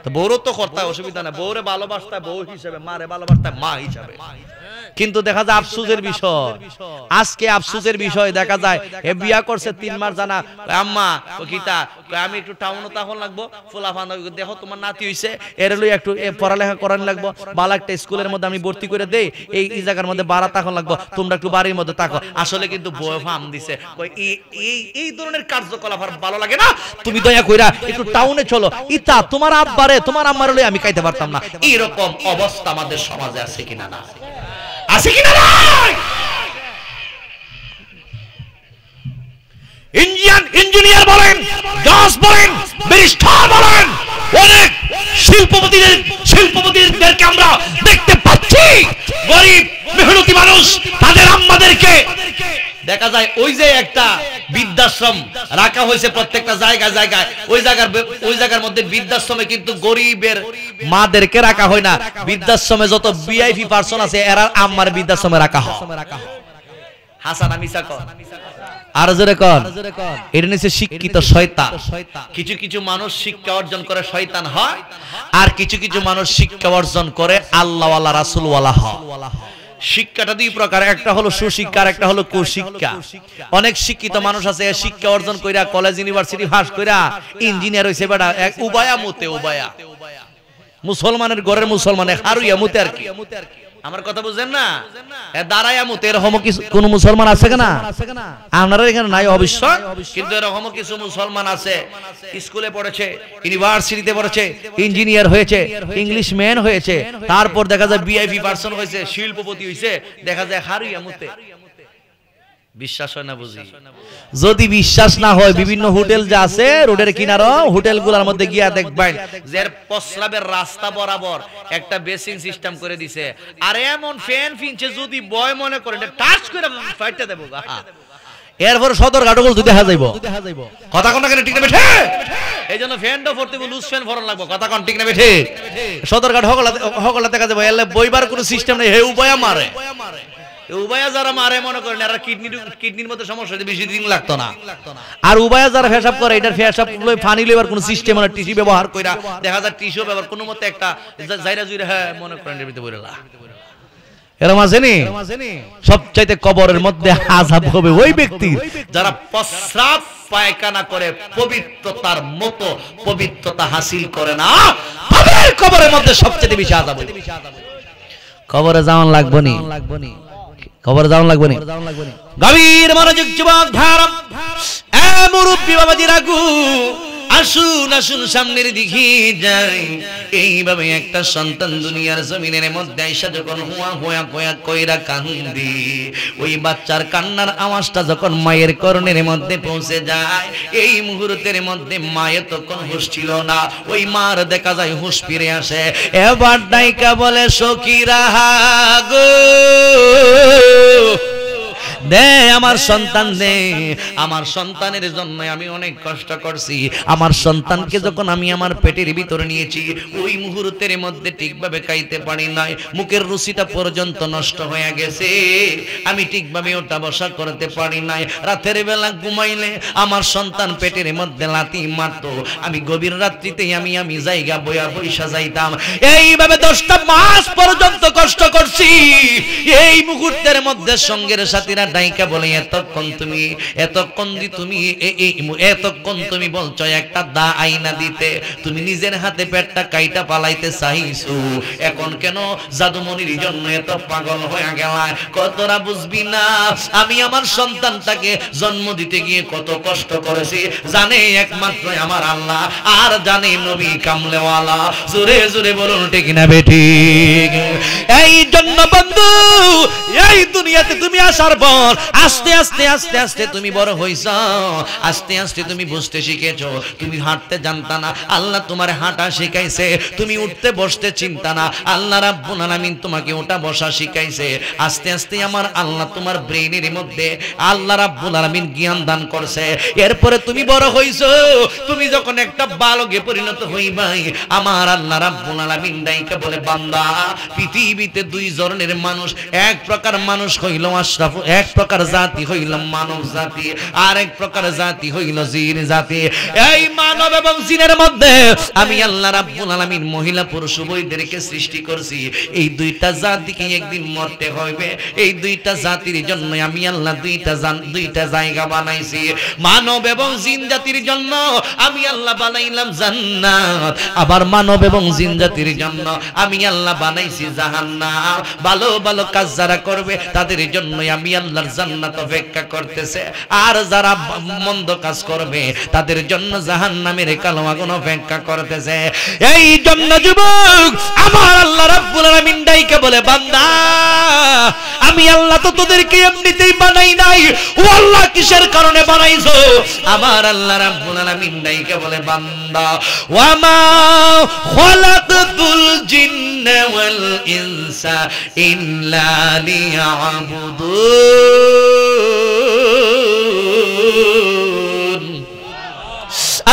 তো বউরও তো করতে অসুবিধা না বউরে ভালোবাসতে বউ হিসেবে মারে ভালোবাসতে মা হিসেবে কিন্তু দেখা যায় আফসোসের বিষয় আজকে আফসোসের বিষয় দেখা যায় এ বিয়া করছে 3 মাস জানা আম্মা ও কিতা আমি একটু টাউনে তখন লাগবো ফুলাফান দেখো তোমার নাতি হইছে এর লই একটু পড়ালেখা করান লাগবো ভালো একটা স্কুলের মধ্যে আমি ভর্তি করে দেই এই জায়গার মধ্যে বাড়া তখন লাগবো তোমরা একটু বাড়ির মধ্যে থাকো আসলে কিন্তু বউ ফাম দিছে এই ধরনের কার্যকলাপ আর ভালো লাগে না তুমি দয়া কইরা একটু টাউনে চলো ইতা তোমার আব্বারে তোমার আম্মারে লই আমি খাইতে পারতাম না এরকম অবস্থা আমাদের সমাজে আছে কিনা না আছে কিনা নাই ইঞ্জিনিয়ার বলেন গাছ বলেন ব্যারিস্টার বলেন অনেক শিল্পপতিদেরকে আমরা দেখতে পাচ্ছি গরিব মেহনতি মানুষ তাদের আম্মাদেরকে দেখা যায় ওই যে একটা বৃদ্ধাশ্রম রাখা হয়েছে প্রত্যেকটা জায়গায় ওই জায়গার মধ্যে বৃদ্ধাশ্রমে কিন্তু গরিবের মাদেরকে রাখা হয় না বৃদ্ধাশ্রমে যত ভিআইপি পারসন আছে এরা আম্মার বৃদ্ধাশ্রমে রাখা হয় হাসানা মিসা কর আর জোরে কর এর নিচে শিক্ষিত শয়তান কিছু কিছু মানুষ শিক্ষা অর্জন করে শয়তান হয় আর কিছু কিছু মানুষ শিক্ষা অর্জন করে আল্লাহওয়ালা রাসূলওয়ালা হয় শিক্ষাটা দুই প্রকার একটা হলো সুশিক্ষা আর একটা হলো কুশিক্ষা অনেক শিক্ষিত মানুষ আছে শিক্ষা অর্জন কইরা কলেজ ইউনিভার্সিটি পাস কইরা ইঞ্জিনিয়ার হইছে বেটা এক উবায়া মুসলমানের ঘরের মুসলমানে হারুইয়া মুতে আর কি আমার কথা বুঝেন না দাঁড়ায়া মুতে এরকম কিছু কোন মুসলমান আছে কিনা আপনারা এখানে নাই অবশ্য কিন্তু এরকম কিছু মুসলমান আছে স্কুলে পড়েছে ইউনিভার্সিটিতে পড়েছে ইঞ্জিনিয়ার হয়েছে ইংলিশ ম্যান হয়েছে তারপর দেখা যায় ভিআইপি পারসন হয়েছে শিল্পপতি হয়েছে দেখা যায় হারুইয়া মুতে বিশ্বাস হয় না বুঝি? যদি বিশ্বাস না হয় বিভিন্ন হোটেল যে আছে রোডের কিনারো হোটেলগুলোর মধ্যে গিয়া দেখবেন যে প্রস্রাবের রাস্তা বরাবর একটা বেসিং সিস্টেম করে দিছে, আর এমন ফ্যান ফিনছে যদি বয় মনে করেন টাচ করে ফাইটটা দেবো। এরপর সদরঘাটগুলো যদি দেখা যাইব, কথা কোন কেন ঠিক না বেঠে? এই জন্য ফ্যানটা পড়তে লুজ ফ্যান ফরন লাগবে। কথা কোন ঠিক না বেঠে? সদরঘাট হকলা দেখা যাবে, এলে বইবার কোনো সিস্টেম নেই, হে উপায়া মারে। উবায়া যারা মারে মনে করেন এরা কিডনির মধ্যে সমস্যা, বেশি দিন লাগতো না। আর উবায়া যারা পেশাব করে এটার পেশাব পানি লইবার কোনো সিস্টেম না, টিস্যু ব্যবহার কইরা দেখা যায় টিস্যু ব্যবহার কোনো মতে একটা জায়গা জুড়ে হ্যাঁ মনে করেন এর ভিতরে বইরা এরকম আসেনি। সবচাইতে কবরের মধ্যে আযাব হবে ওই ব্যক্তি যারা প্রস্রাব পায়খানা করে পবিত্রতার মতো পবিত্রতা হাসিল করে না, তাদের কবরের মধ্যে সবচেয়ে বেশি আযাব হবে। কবরে যাওয়ান লাগবে নি, কবরে যাওয়ান লাগবে নি। গভীর মনোযোগ যুবক ধারম, এ মুরব্বি বাবাজি রাগু, আসুন আসুন সামনের দিকে যাই। এইভাবে একটা সন্তান দুনিয়ার জমিনের মধ্যে আইসা যখন হুয়া হুয়া হুয়া কইরা কান্দি, ওই বাচ্চার কান্নার আওয়াজটা যখন মায়ের কর্ণের মধ্যে পৌঁছে যায়, এই মুহূর্তের মধ্যে মায়ের তখন হুঁশ ছিল না, ওই মার দেখা যায় হুঁশ ফিরে আসে। এবার ডাইকা বলে সখীরা গো দে আমার সন্তান দে, আমার সন্তানের জন্য আমি অনেক কষ্ট করছি, আমার সন্তানকে যখন আমি আমার পেটের ভিতরে নিয়েছি ওই মুহূর্তের মধ্যে ঠিকভাবে খাইতে পারি নাই, মুখের রুচিটা পর্যন্ত নষ্ট হয়ে গেছে, আমি ঠিকভাবে ওটা বসা করতে পারি নাই। রাতের বেলা ঘুমাইলে আমার সন্তান পেটের মধ্যে লাথি মারতো, আমি গভীর রাত্রিতে আমি জায়গা বইয়া বইসা যাইতাম। এইভাবে 10টা মাস পর্যন্ত কষ্ট করছি। এই মুহূর্তের মধ্যে সঙ্গের সাথীরা ডাইকা বলে এতক্ষণ তুমি বলছো একটা দা আইনা দিতে, তুমি নিজের হাতে পেটটা কাইটা পালাইতে চাইছো, এখন কেন জাদুমনির জন্য এত পাগল হয়ে গেলা? কতটা বুঝবি না আমি আমার সন্তানটাকে জন্ম দিতে গিয়ে কত কষ্ট করেছি, জানে একমাত্র আমার আল্লাহ, আর জানে নবী কামলেওয়ালা। জোরে জোরে বলুন ঠিক না বেঠিক? এই জন্য বন্ধু এই দুনিয়াতে তুমি আসার পর আস্তে আস্তে আস্তে আস্তে তুমি বড় হইছ, আস্তে আস্তে তুমি বুঝতে শিখেছো। তুমি হাঁটতে জানতা না, আল্লাহ তোমার হাঁটা শিখাইছে। তুমি উঠতে বসতে চিন্তা না, আল্লাহ রাব্বুল আলামিন তোমাকে ওঠা বসা শিখাইছে। আস্তে আস্তে আমার আল্লাহ তোমার ব্রেইনের মধ্যে আল্লাহ রাব্বুল আলামিন জ্ঞান দান করছে। এরপরে তুমি বড় হইছো, তুমি যখন একটা বালকে পরিণত হইবাই, আমার আল্লাহ রাব্বুল আলামিন ডাইকা বলে বান্দা পৃথিবীতে দুই ধরনের মানুষ, এক প্রকার মানুষ হইল আশরাফ, এক প্রকার জাতি হইল মানব জাতি, আর এক প্রকার জাতি হইল জিন জাতি। এই মানব এবং জিনের মধ্যে আমি আল্লাহ রাব্বুল আলামিন মহিলা পুরুষ উভয়দেরকে সৃষ্টি করছি। এই দুইটা জাতিকে একদিন মরতে হইবে, এই দুইটা জাতির জন্য আমি আল্লাহ দুইটা জায়গা বানাইছি। মানব এবং জিন জাতির জন্য আমি আল্লাহ বানাইলাম জান্নাত, আবার মানব এবং জিন জাতির জন্য আমি আল্লাহ বানাইছি জাহান্নাম। ভালো ভালো কাজ যারা করবে তাদের জন্য আমি আল্লাহর জান্নাত অপেক্ষা করতেছে, আর যারা মন্দ কাজ করবে তাদের জন্য জাহান্নামের কালো আগুন অপেক্ষা করতেছে। এই জন্য যুবক আমার আল্লাহ রাব্বুল আলামিন ডাইকে বলে বান্দা আমি আল্লাহ তো তোদেরকে এমনিতেই বানাই নাই, ও আল্লাহ কিসের কারণে বানাইছো? আমার আল্লাহ রাব্বুল আলামিন ডাইকে বলে বান্দা ওয়া মা খালাকতুল জিন্না ওয়াল ইনসা ইল্লা লিয়াবুদুন।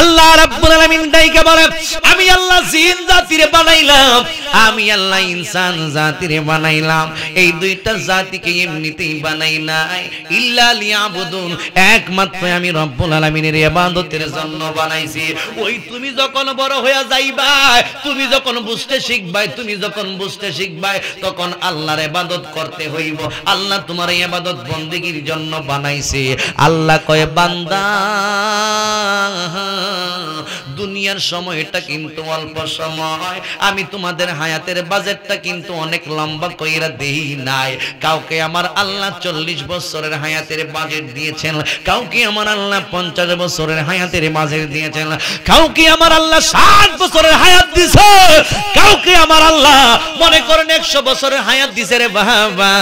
আল্লাহ রাব্বুল আলামিন ডাইকা বলে আমি আল্লাহ জিন জাতিরে বানাইলাম, আমি আল্লাহ ইনসান জাতিরে বানাইলাম। এই দুইটা জাতিকে এমনিতেই বানাই নাই, ইল্লা লিয়াবুদুন, একমাত্র আমি রব্বুল আলামিনের ইবাদতের জন্য বানাইছি। ওই তুমি যখন বড় হয়ে যাইবা, তুমি যখন বুঝতে শিখবাই, তখন আল্লাহর ইবাদত করতে হইব। আল্লাহ তোমার ইবাদত বندگির জন্য বানাইছে। আল্লাহ কয় বান্দা দুনিয়ার সময়টা কিন্তু অল্প সময়, আমি তোমাদের হায়াতের বাজেটটা কিন্তু অনেক লম্বা কইরা দেই নাই। কাউকে আমার আল্লাহ 40 বছরের হায়াতের বাজেট দিয়েছেন, কাউকে আমার আল্লাহ 50 বছরের হায়াতের বাজেট দিয়েছেন, কাউকে আমার আল্লাহ 60 বছরের হায়াত দিয়েছে, কাউকে আমার আল্লাহ মনে করেন 100 বছরের হায়াত দিয়েছে রে বাবা।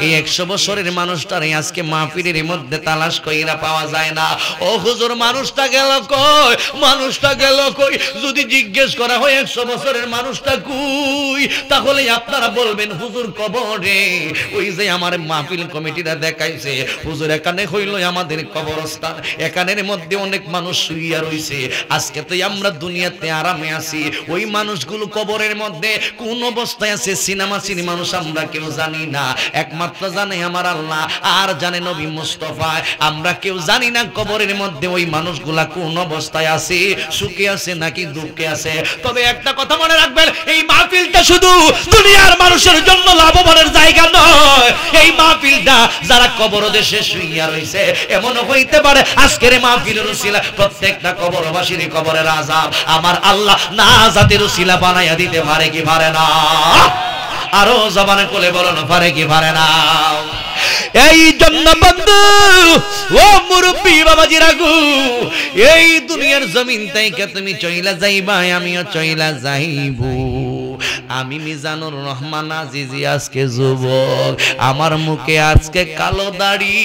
এই 100 বছরের মানুষটারে আজকে মাহফিলের মধ্যে তালাশ কইরা পাওয়া যায় না। ও হুজুর মানুষটা গেল কই, মানুষটা গেল কই? যদি জিজ্ঞেস করা হয় 100 বছরের মানুষটা কই, তাহলে আপনারা বলবেন হুজুর কবরে। ওই যে আমার মাহফিল কমিটিরা দেখাইছে হুজুর এখানে হইল আমাদের কবরস্থান, এখানের মধ্যে অনেক মানুষ শুইয়া রইছে। আজকে তো আমরা দুনিয়াতে আরামে আছি, ওই মানুষগুলো কবরের মধ্যে কোন অবস্থায় আছে সিনেমাসির মানুষ আমরা কেউ জানি না, একমাত্র জানে আমার আল্লাহ আর জানে নবী মুস্তাফা। আমরা কেউ জানি না কবরের মধ্যে ওই মানুষগুলা কোন অবস্থায় আছে, সুখে আছে নাকি দুঃখে আছে। তবে একটা কথা মনে রাখবেন, এই মাহফিলটা শুধু দুনিয়ার মানুষের জন্য লাভবানের জায়গা নয়। এই মাহফিলটা যারা কবর দেশে শুইয়া রইছে, এমন হইতে পারে আজকের মাহফিলের উসিলা প্রত্যেকটা কবরবাসীর কবরের আযাব আমার আল্লাহ নাজাতের উসিলা বানাইয়া দিতে পারে কি পারে না? আরো জবানে কোলে বলুন পারে কি পারে না? এই জন্য বন্ধু ও মুরব্বি বাবাজিরা গো, এই দুনিয়ার জমিন থেকে তুমি চইলা যাইবা, আমিও চইলা যাইব। আমি মিজানুর রহমান আজিজি আজকে যুবক, আমার মুখে আজকে কালো দাড়ি।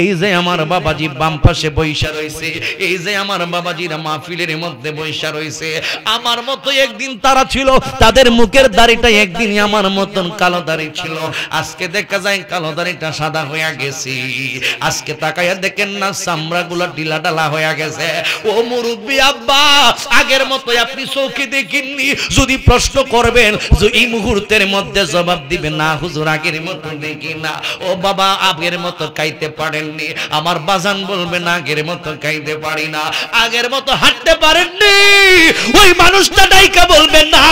এই যে আমার বাবাজি বাম পাশে বৈশা রয়েছে, এই যে আমার বাবাজিরা মাহফিলের মধ্যে বৈশা রয়েছে, আমার মতো একদিন তারা ছিল, তাদের মুখের দাড়িটা একদিন আমার মতন কালো দাড়ি ছিল। আজকে দেখা যায় কালো দাড়িটা সাদা হয়ে গেছে। আজকে তাকাইয়া দেখেন না চামড়াগুলো ঢিলা ঢালা হয়ে গেছে। ও মুরব্বি আব্বা, আগের মতো আপনি চোখে দেখিনি। যদি প্রশ্ন করবেন যে এই মুহূর্তের মধ্যে জবাব দিবেন না হুজুর আগের মতো দেখি না। ও বাবা আগের মতো খাইতে পারেননি, আমার বাজান বলবে না আগের মতো খাইতে পারি না, আগের মতো হাঁটতে পারেননি। ওই মানুষটা ডাইকা বলবেন না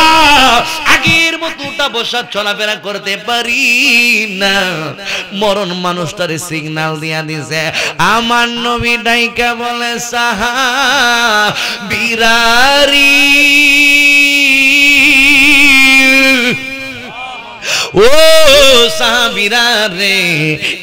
আগের মতো উঠা বসা চলাফেরা করতে পারি না। মরণ মানুষটারে সিগন্যাল দিয়া দিছে। আমার নবী ডাইকা বলে সাহাবীরারি, ও সাহাবীরা রে,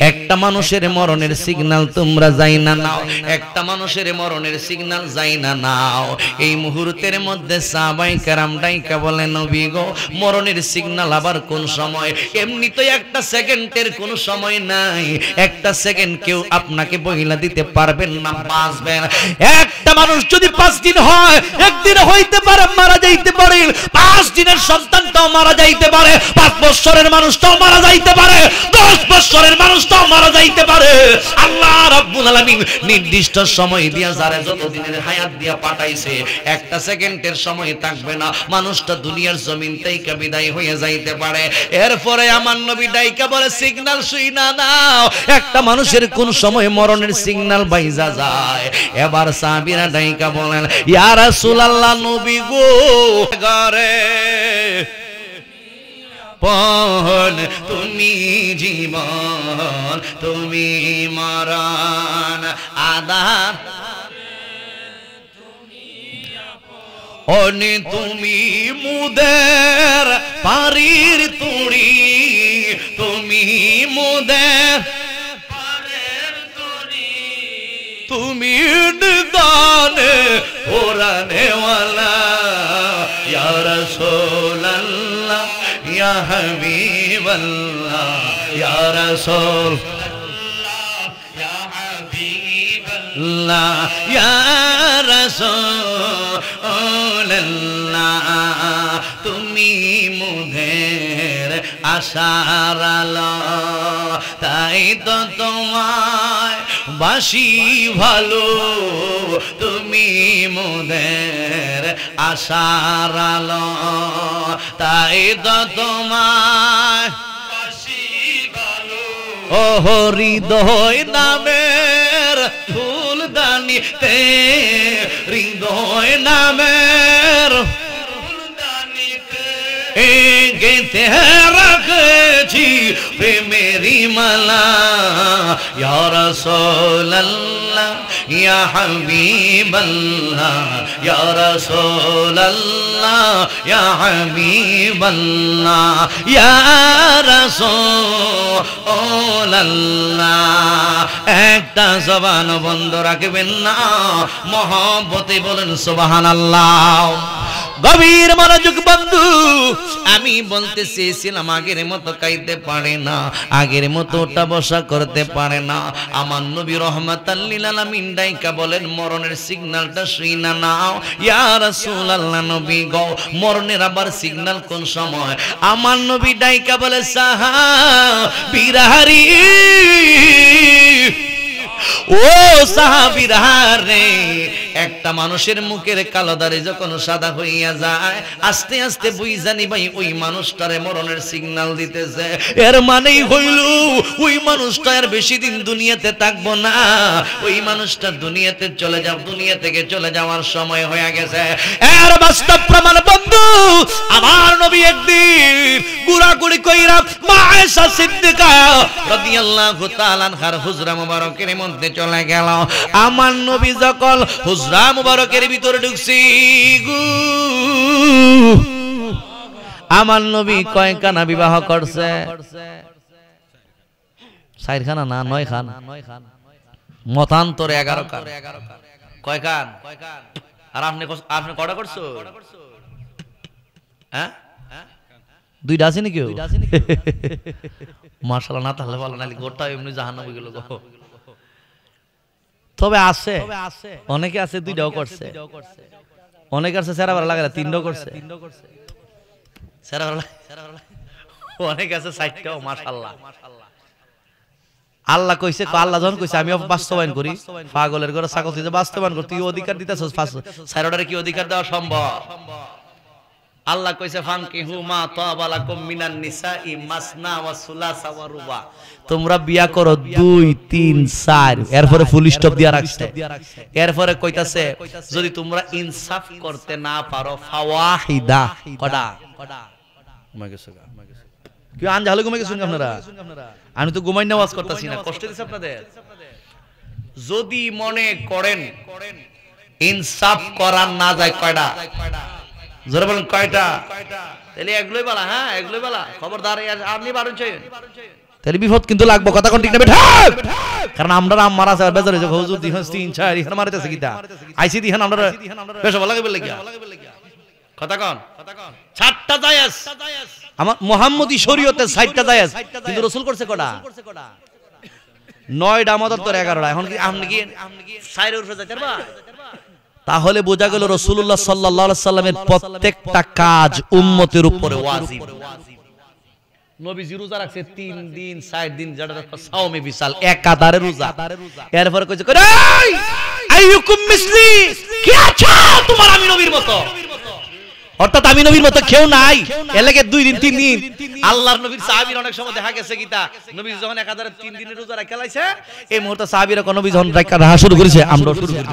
একটা মানুষের মরণের সিগন্যাল তোমরা যাই না নাও, একটা মানুষের মরণের সিগন্যাল যাই না নাও। এই মুহূর্তের মধ্যে সাহাবায়ে কেরাম ডাইকা বলে নবী গো মরণের সিগন্যাল আবার কোন সময়? এমনি তো একটা সেকেন্ডের কোনো সময় নাই, একটা সেকেন্ড কেউ আপনাকে বহিলা দিতে পারবেন না, বাঁচবেন। একটা মানুষ যদি 5 দিন হয়, একদিন হইতে পারে মারা যাইতে পারে, 5 দিনের সন্তানটাও মারা যাইতে পারে, 5 বছরের মানুষটাও মারা যাইতে পারে, 10 বছরের মানুষটাও মারা যাইতে পারে। আল্লাহ রাব্বুল আলামিন নির্দিষ্ট সময় দিয়া যারে যত দিনের হায়াত দিয়া পাঠাইছে, একটা সেকেন্ডের সময় থাকবে না, মানুষটা দুনিয়ার জমিন থেকে বিদায় হয়ে যাইতে পারে। এরপরে আমার নবী ডাইকা বলে সিগন্যাল শুই না নাও, একটা মানুষের কোন সময় মরণের সিগন্যাল বাইজা যায়। এবার সাহাবীরা ডাইকা বলেন ইয়া রাসূলুল্লাহ নবী গো ঘরে পন তুমি জীবন তুমি মরণ আদার অনে তুমি মুদের পারির তুড়ি, তুমি মুদের পারের তুড়ি, তুমি নিদানে ওরানে ওয়ালা ইয়া রাসূলুল্লাহ ইয়া হাবিবাল্লাহ ইয়া রাসূলুল্লাহ ইয়া হাবিবাল্লাহ ইয়া রাসূলুল্লাহ, তুমি মুদের আশার আলো, তাই তো তোমায় বাসি ভালো, তুমি মুদের আশার আলো, তাই তো তোমায় বাসি ভালো। ও হৃদয় নামের ফুলদানিতে, হৃদয় নামের ফুলদানিতে গেতে রাখছি প্রেমেরি মালা ইয়া রাসূলুল্লাহ ইয়া হাবিবাল্লাহ ইয়া রাসূলুল্লাহ ইয়া হাবিবাল্লাহ ইয়া রাসূলুল্লাহ একটা জবান বন্ধ রাখবেন না মহব্বতে বলেন সুবহানাল্লাহ গভীর মনোযোগ বন্ধু আমি বলতে চেয়েছিলাম আগের মতো খাইতে পারে না আগের মতো ওটা বসা করতে পারে না আমার নবী রহমাতাল লিল আলামিন ডাইকা বলেন মরণের সিগন্যালটা শুই না নাও ইয়া রাসূলুল্লাহ নবী গো মরণের আবার সিগন্যাল কোন সময় আমার নবী ডাইকা বলে সাহাবীরারি ও সাহাবীরা রে একটা মানুষের মুখের কালো দাড়ি যখন সাদা হইয়া যায় আস্তে আস্তে বুঝানি ভাই ওই মানুষটারে মরণের সিগন্যাল দিতেছে এর মানেই হইল ওই মানুষটা আর বেশি দিন দুনিয়াতে থাকবো না ওই মানুষটা দুনিয়াতে চলে যাব দুনিয়া থেকে চলে যাওয়ার সময় হয়ে গেছে এর বাস্তব প্রমাণ বন্ধু আমার নবী একদিন গুড়াগুড়ি কইরা মা আয়েশা সিদ্দিকা রাদিয়াল্লাহু তাআলা আনহার হুজরা মুবারকের মধ্যে চলে গেল আমার নবী যখন হুজরা মুবারকের ভিতরে ঢুকছি আমার নবী কয়খানা বিবাহ করছে 4 খানা না 9 খানা মতান্তরে 11 খান কয় খান আর আপনি কয়টা করছো হ্যাঁ দুইটা আছে নাকি মাশাআল্লাহ না তাহলে ভালো নালি গোটা এমনি জাহান্নামে গেল গো তবে আছে অনেকে আছে দুইটাও করছে অনেকে আছে সেরাবার লাগালে তিনটাও করছে সেরাবার অনেকে আছে 4টাও মাশাআল্লাহ আল্লাহ কইছে আল্লাহ যখন কইছে আমি বাস্তবায়ন করি পাগলের ঘরে ছাগল দিতে বাস্তবায়ন করতে তুই অধিকার দিতেছস সাইরোডারে কি অধিকার দেওয়া সম্ভব আল্লাহ কইছে ফানকিহু মা তাবালাকুম মিনান নিসাই মাসনা ওয়া সুলাসা ওয়া রুবা তোমরা বিয়া করো 2 3 4 এরপরে ফুল স্টপ দিয়া রাখছে এরপরে কইতাছে যদি তোমরা ইনসাফ করতে না পারো ফাওয়াহিদা কডা ঘুমাই গেছো কি আনজালে ঘুমাই গেছেন আপনারা আমি তো ঘুমাই না ওয়াজ করতেছি না কষ্ট দিছে আপনাদের যদি মনে করেন ইনসাফ করা না যায় কয়টা জোরে বলেন কয়টা তাহলে এগুলোই বলা হ্যাঁ এগুলোই বলা খবরদার আপনি বারণ চাই তাহলে বিপদ কিন্তু লাগবে কথা কোন ঠিক না বেটা কারণ আমরা আম্মার আছে বেজার হইছে হুজুর দিহন 3 4 ইহান মারতেছে কিটা আইসি দিহান আমরা বেশ ভালো লাগে বলে কি কথা কোন 7টা জায়েজ আমার মুহাম্মদি শরীয়তে 7টা জায়েজ কিন্তু রাসূল করছে কয়টা 9টা আমাদের তো 11টা এখন কি আপনি কি 4 এর উপরে যাইতে পারবা তাহলে বোঝা গেল রাসূলুল্লাহ সাল্লাল্লাহু আলাইহি সাল্লামের প্রত্যেকটা কাজ উম্মতের উপরে ওয়াজিব নবীজি রোজা রাখছে 3 দিন 4 দিন যেটা সাওমে বিশাল একাধারে রোজা এরপর কইছে আইয়ুকুম মিসলি কি আছো তোমার আমি নবীর মতো অর্থাৎ আমি নবীর মতো কেউ নাই এলাকে 2 দিন 3 দিন আল্লাহর নবীর সাহাবীর অনেক সময় দেখা গেছে কিতা নবী যখন একাধারে 3 দিনের রোজা রাখা লাইছে এই মুহূর্তে সাহাবীরা কোন নবী যখন রাখা শুরু করেছে আমরা শুরু করি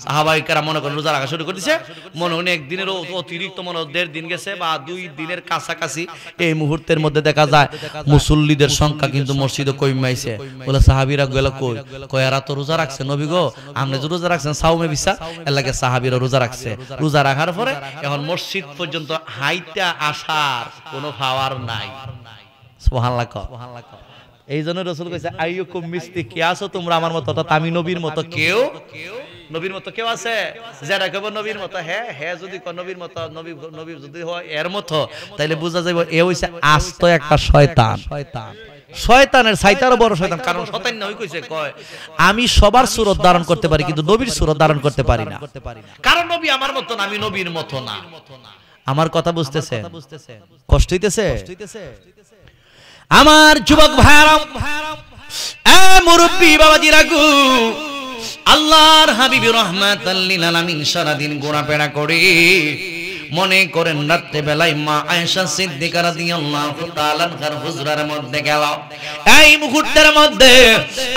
সাহাবায়ে কেরাম মনে করে রোজা রাখা শুরু করেছে মনে হয় এক দিনের অতিরিক্ত মনে 1.5 দিন গেছে বা 2 দিনের কাছাকাছি এই মুহূর্তের মধ্যে দেখা যায় মুসল্লিদের সংখ্যা কিন্তু মসজিদে কমে বলে সাহাবীরা গেল কই এরা তো রোজা রাখছে নবী গো আপনি যে রোজা রাখছেন সাওমে বিসা এলাকে সাহাবীরা রোজা রাখছে রোজা রাখার পরে এখন মসজিদ পর্যন্ত হাইটা আসার কোনো পাওয়ার নাই সুবহানাল্লাহ এইজন্য রাসূল কইছে আইয়ুকুম মিসলি কি আছো তোমরা আমার মতো অর্থাৎ আমি নবীর মতো কেউ নবীর মতো কেউ আছে যারা কইব নবীর মতো হ্যাঁ যদি কোন নবীর মতো নবী যদি হয় এর মতো তাইলে বোঝা যাবে এ হইছে আস্ত একটা শয়তান শয়তানের চাইতেও বড় শয়তান কারণ শয়তান নয় কইছে কয় আমি সবার সুরত ধারণ করতে পারি কিন্তু নবীর সুরত ধারণ করতে পারি না কারণ নবী আমার মত না আমি নবীর মত না আমার কথা বুঝতেছে কষ্ট হইতেছে আমার যুবক ভাইরা এ মুরব্বি বাবাজিরা গো আল্লাহর হাবিব রাহমাতাল লিল আলামিন সারা দিন ঘোরাফেরা করে মনে করেন রাতে বেলায় মা আয়েশা সিদ্দিকা রাদিয়াল্লাহু তাআলা আনহার হুজরার মধ্যে গেল এই মুহূর্তের মধ্যে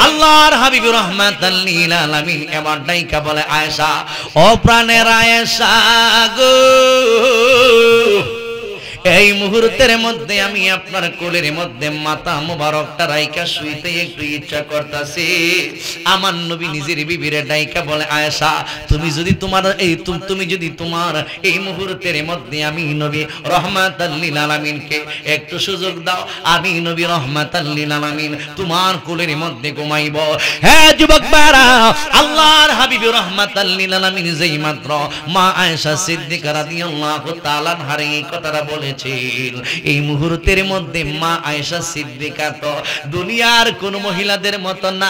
আল্লাহর হাবিব রাহমাতাল লিল আলামিন এবার ডাইকা বলে আয়েশা ও প্রাণের আয়েশা গো এই মুহূর্তের মধ্যে আমি আপনার কোলের মধ্যে মাথা মোবারকটা রাইকা শুইতে একটু ইচ্ছা করতেছি। আমার নবী নিজের বিবিরে ডাইকা বলে, আয়েশা তুমি যদি তোমার এই মুহূর্তের মধ্যে আমি নবী রহমাতাল লিল আলামিনকে একটু সুযোগ দাও, আমি নবী রহমাতাল লিল আলামিন তোমার কোলের মধ্যে ঘুমাইব। হ্যাঁ যুবক ভাইরা, আল্লাহর হাবিব রহমাতাল লিল আলামিন যেই মাত্র মা আয়েশা সিদ্দিকা রাদিয়াল্লাহু তাআলা আনহার এই কথাটা বলেছেন, এই মুহূর্তের মধ্যে মা আয়েশা সিদ্দিকা তো দুনিয়ার কোন মহিলাদের মতো না।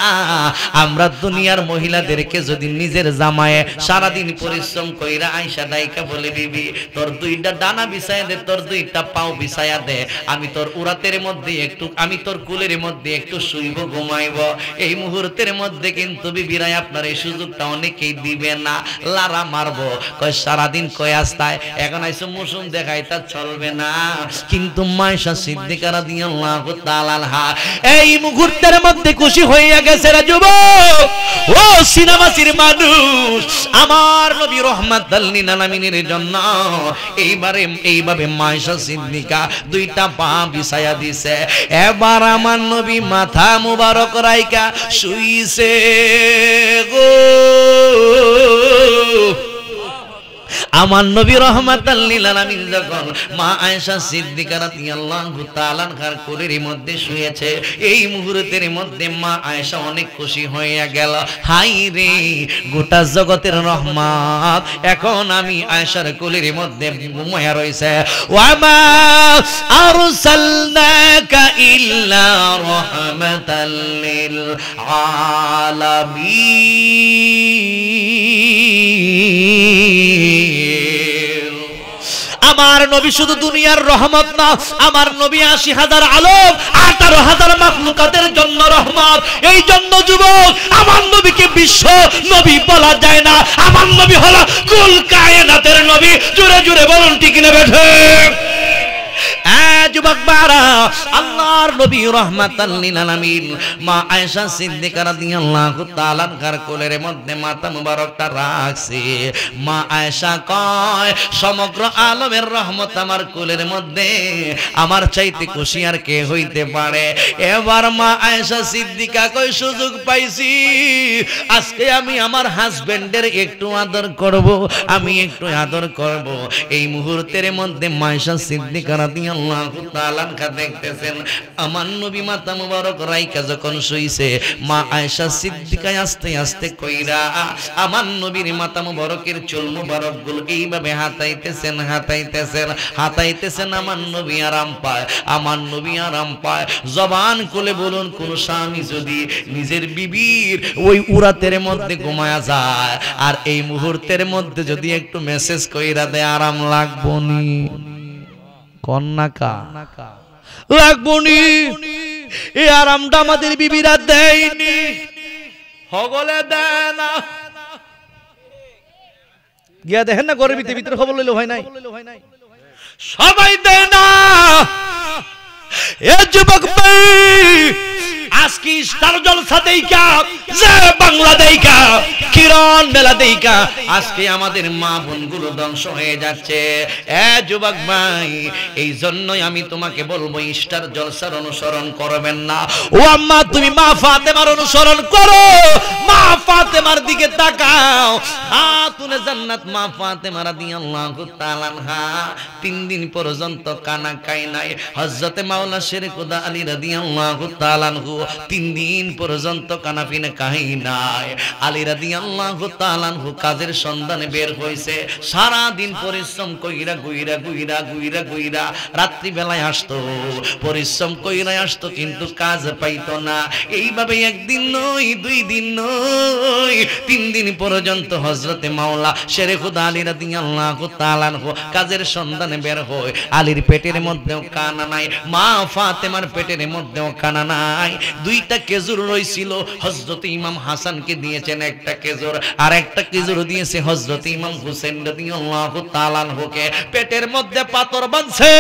আমরা দুনিয়ার মহিলাদেরকে যদি নিজের জামায়ে সারাদিন পরিশ্রম কইরা আয়েশা ডাইকা বলে, বিবি তোর দুইটা ডানা বিছায়া দে, তোর দুইটা পাও বিছায়া দে, আমি তোর উরাতের মধ্যে একটু, আমি তোর কুলের মধ্যে একটু শুইব ঘুমাইব। এই মুহূর্তের মধ্যে কিন্তু বিবিরাই আপনার এই সুযোগটা অনেকেই দিবে না, লারা মারবো, কয় সারাদিন কয় আসতায়, এখন আইসো মৌসুম দেখাই তা চলবে না। কিন্তু মায়েশা সিদ্দিকা রাদিয়াল্লাহু তাআলা আনহা এই মুহূর্তের মধ্যে খুশি হইয়া গেছে রে যুবক, ও সিনেমাসির মানুষ, আমার নবী রহমাতাল লিল আলামিনের জন্য এইভাবে মায়েশা সিদ্দিকা দুইটা পা বিছায়া দিছে। এবার আমার নবী মাথা মুবারক রাইকা শুইছে গো। আমার নবী রহমাতাল লিল আলামিন যখন মা আয়েশা সিদ্দিকা রাদিয়াল্লাহু তাআলা আনহার কোলের মধ্যে শুয়েছে, এই মুহূর্তের মধ্যে মা আয়েশা অনেক খুশি হইয়া গেল। হাই রে, গোটা জগতের রহমত এখন আমি আয়েশার কোলের মধ্যে ঘুমায়া রইছে। ওয়া মা আরসালনাকা ইল্লা রাহমাতাল লিল আলামিন। আমার নবী শুধু দুনিয়ার রহমত না, আমার নবী ৮০,০০০ আলম ১৮,০০০ মাখলুকাতের জন্য রহমত। এই জন্য যুবক, আমার নবীকে বিশ্ব নবী বলা যায় না, আমার নবী হলো কুল কায়নাতের নবী। জোরে জোরে বলুন ঠিক না বেঠে? যুবক বারা, আল্লাহর নবী রহমাতাল লিল আলামিন মা আয়েশা সিদ্দিকা রাদিয়াল্লাহু তাআলা আনহার কোলের মধ্যে মাথা মুবারকটা রাখছে। মা আয়েশা কয়, সমগ্র আলমের রহমত আমার কোলের মধ্যে, আমার চাইতে খুশি আর কে হইতে পারে? এবার মা আয়েশা সিদ্দিকা কয়, সুযোগ পাইছি, আজকে আমি আমার হাজবেন্ডের একটু আদর করব, আমি একটু আদর করব। এই মুহূর্তের মধ্যে মা আয়েশা সিদ্দিকা রাদিয়াল্লাহু তাআলা আনহা দেখতেছেন, আমার নবী মাথা মুবারক রাইকা যখন শুইছে, মা আয়েশা সিদ্দিকা আস্তে আস্তে কইরা আমার নবীর মাথা মুবারকের চুল মুবারক গুলো এইভাবে হাতাইতেছেন। আমার নবী আরাম পায়, আমার নবী আরাম পায়। জবান খুলে বলুন, কোন স্বামী যদি নিজের বিবির ওই উরাতের মধ্যে ঘুমায়া যায় আর এই মুহূর্তের মধ্যে যদি একটু মেসেজ কইরা দেয়, আরাম লাগবনি? কন্যাকা লাগবনি? এই আরামটা আমাদের বিবিরা দেয়নি, হগলে দেয় না। গিয়া দেখেন না ঘরের ভিতরে খবর লইলে হয় নাই, সবাই দেয় না। এ যুবক ভাই, আজকে স্টার জলসা দেইকা, যে বাংলা দেইকা, কিরণ মেলা দেইকা আজকে আমাদের মা বোনগুলো ধ্বংস হয়ে যাচ্ছে। এ যুবক ভাই, এই জন্যই আমি তোমাকে বলবো, স্টার জলসার অনুসরণ করবেন না। ও আম্মা, তুমি মা ফাতেমার অনুসরণ করো, মা ফাতেমার দিকে তাকাও। খাতুনে জান্নাত মা ফাতেমা রাদিয়াল্লাহু তাআলা আনহা 3 দিন পর্যন্ত কানা খায় নাই। হযরত মাওলানা শের খুদা আলী রাদিয়াল্লাহু তাআলা আনহু 3 দিন পর্যন্ত কানা পিনা খায় নাই। আলী রাদিয়াল্লাহু তাআলা আনহু কাজের সন্ধানে বের হইছে, সারা দিন পরিশ্রম কইরা গুইরা রাত্রি বেলায় আসতো, পরিশ্রম কইরা আসতো, কিন্তু কাজ পাইতো না। এইভাবে একদিন নয়, 2 দিন নয়, 3 দিন পর্যন্ত হযরতে মাওলা শের খুদা আলী রাদিয়াল্লাহু তাআলা আনহু কাজের সন্ধানে বের হয়। আলীর পেটের মধ্যেও কানা নাই, মা ফাতেমার পেটের মধ্যেও কানা নাই। 2টা খেজুর রইছিল, হযরত ইমাম হাসানকে দিয়েছেন একটা খেজুর, আর একটা খেজুর দিয়েছে হযরত ইমাম হুসেন রাদিয়াল্লাহু তাআলা আনহুকে। পেটের মধ্যে পাথর বাঁধছে,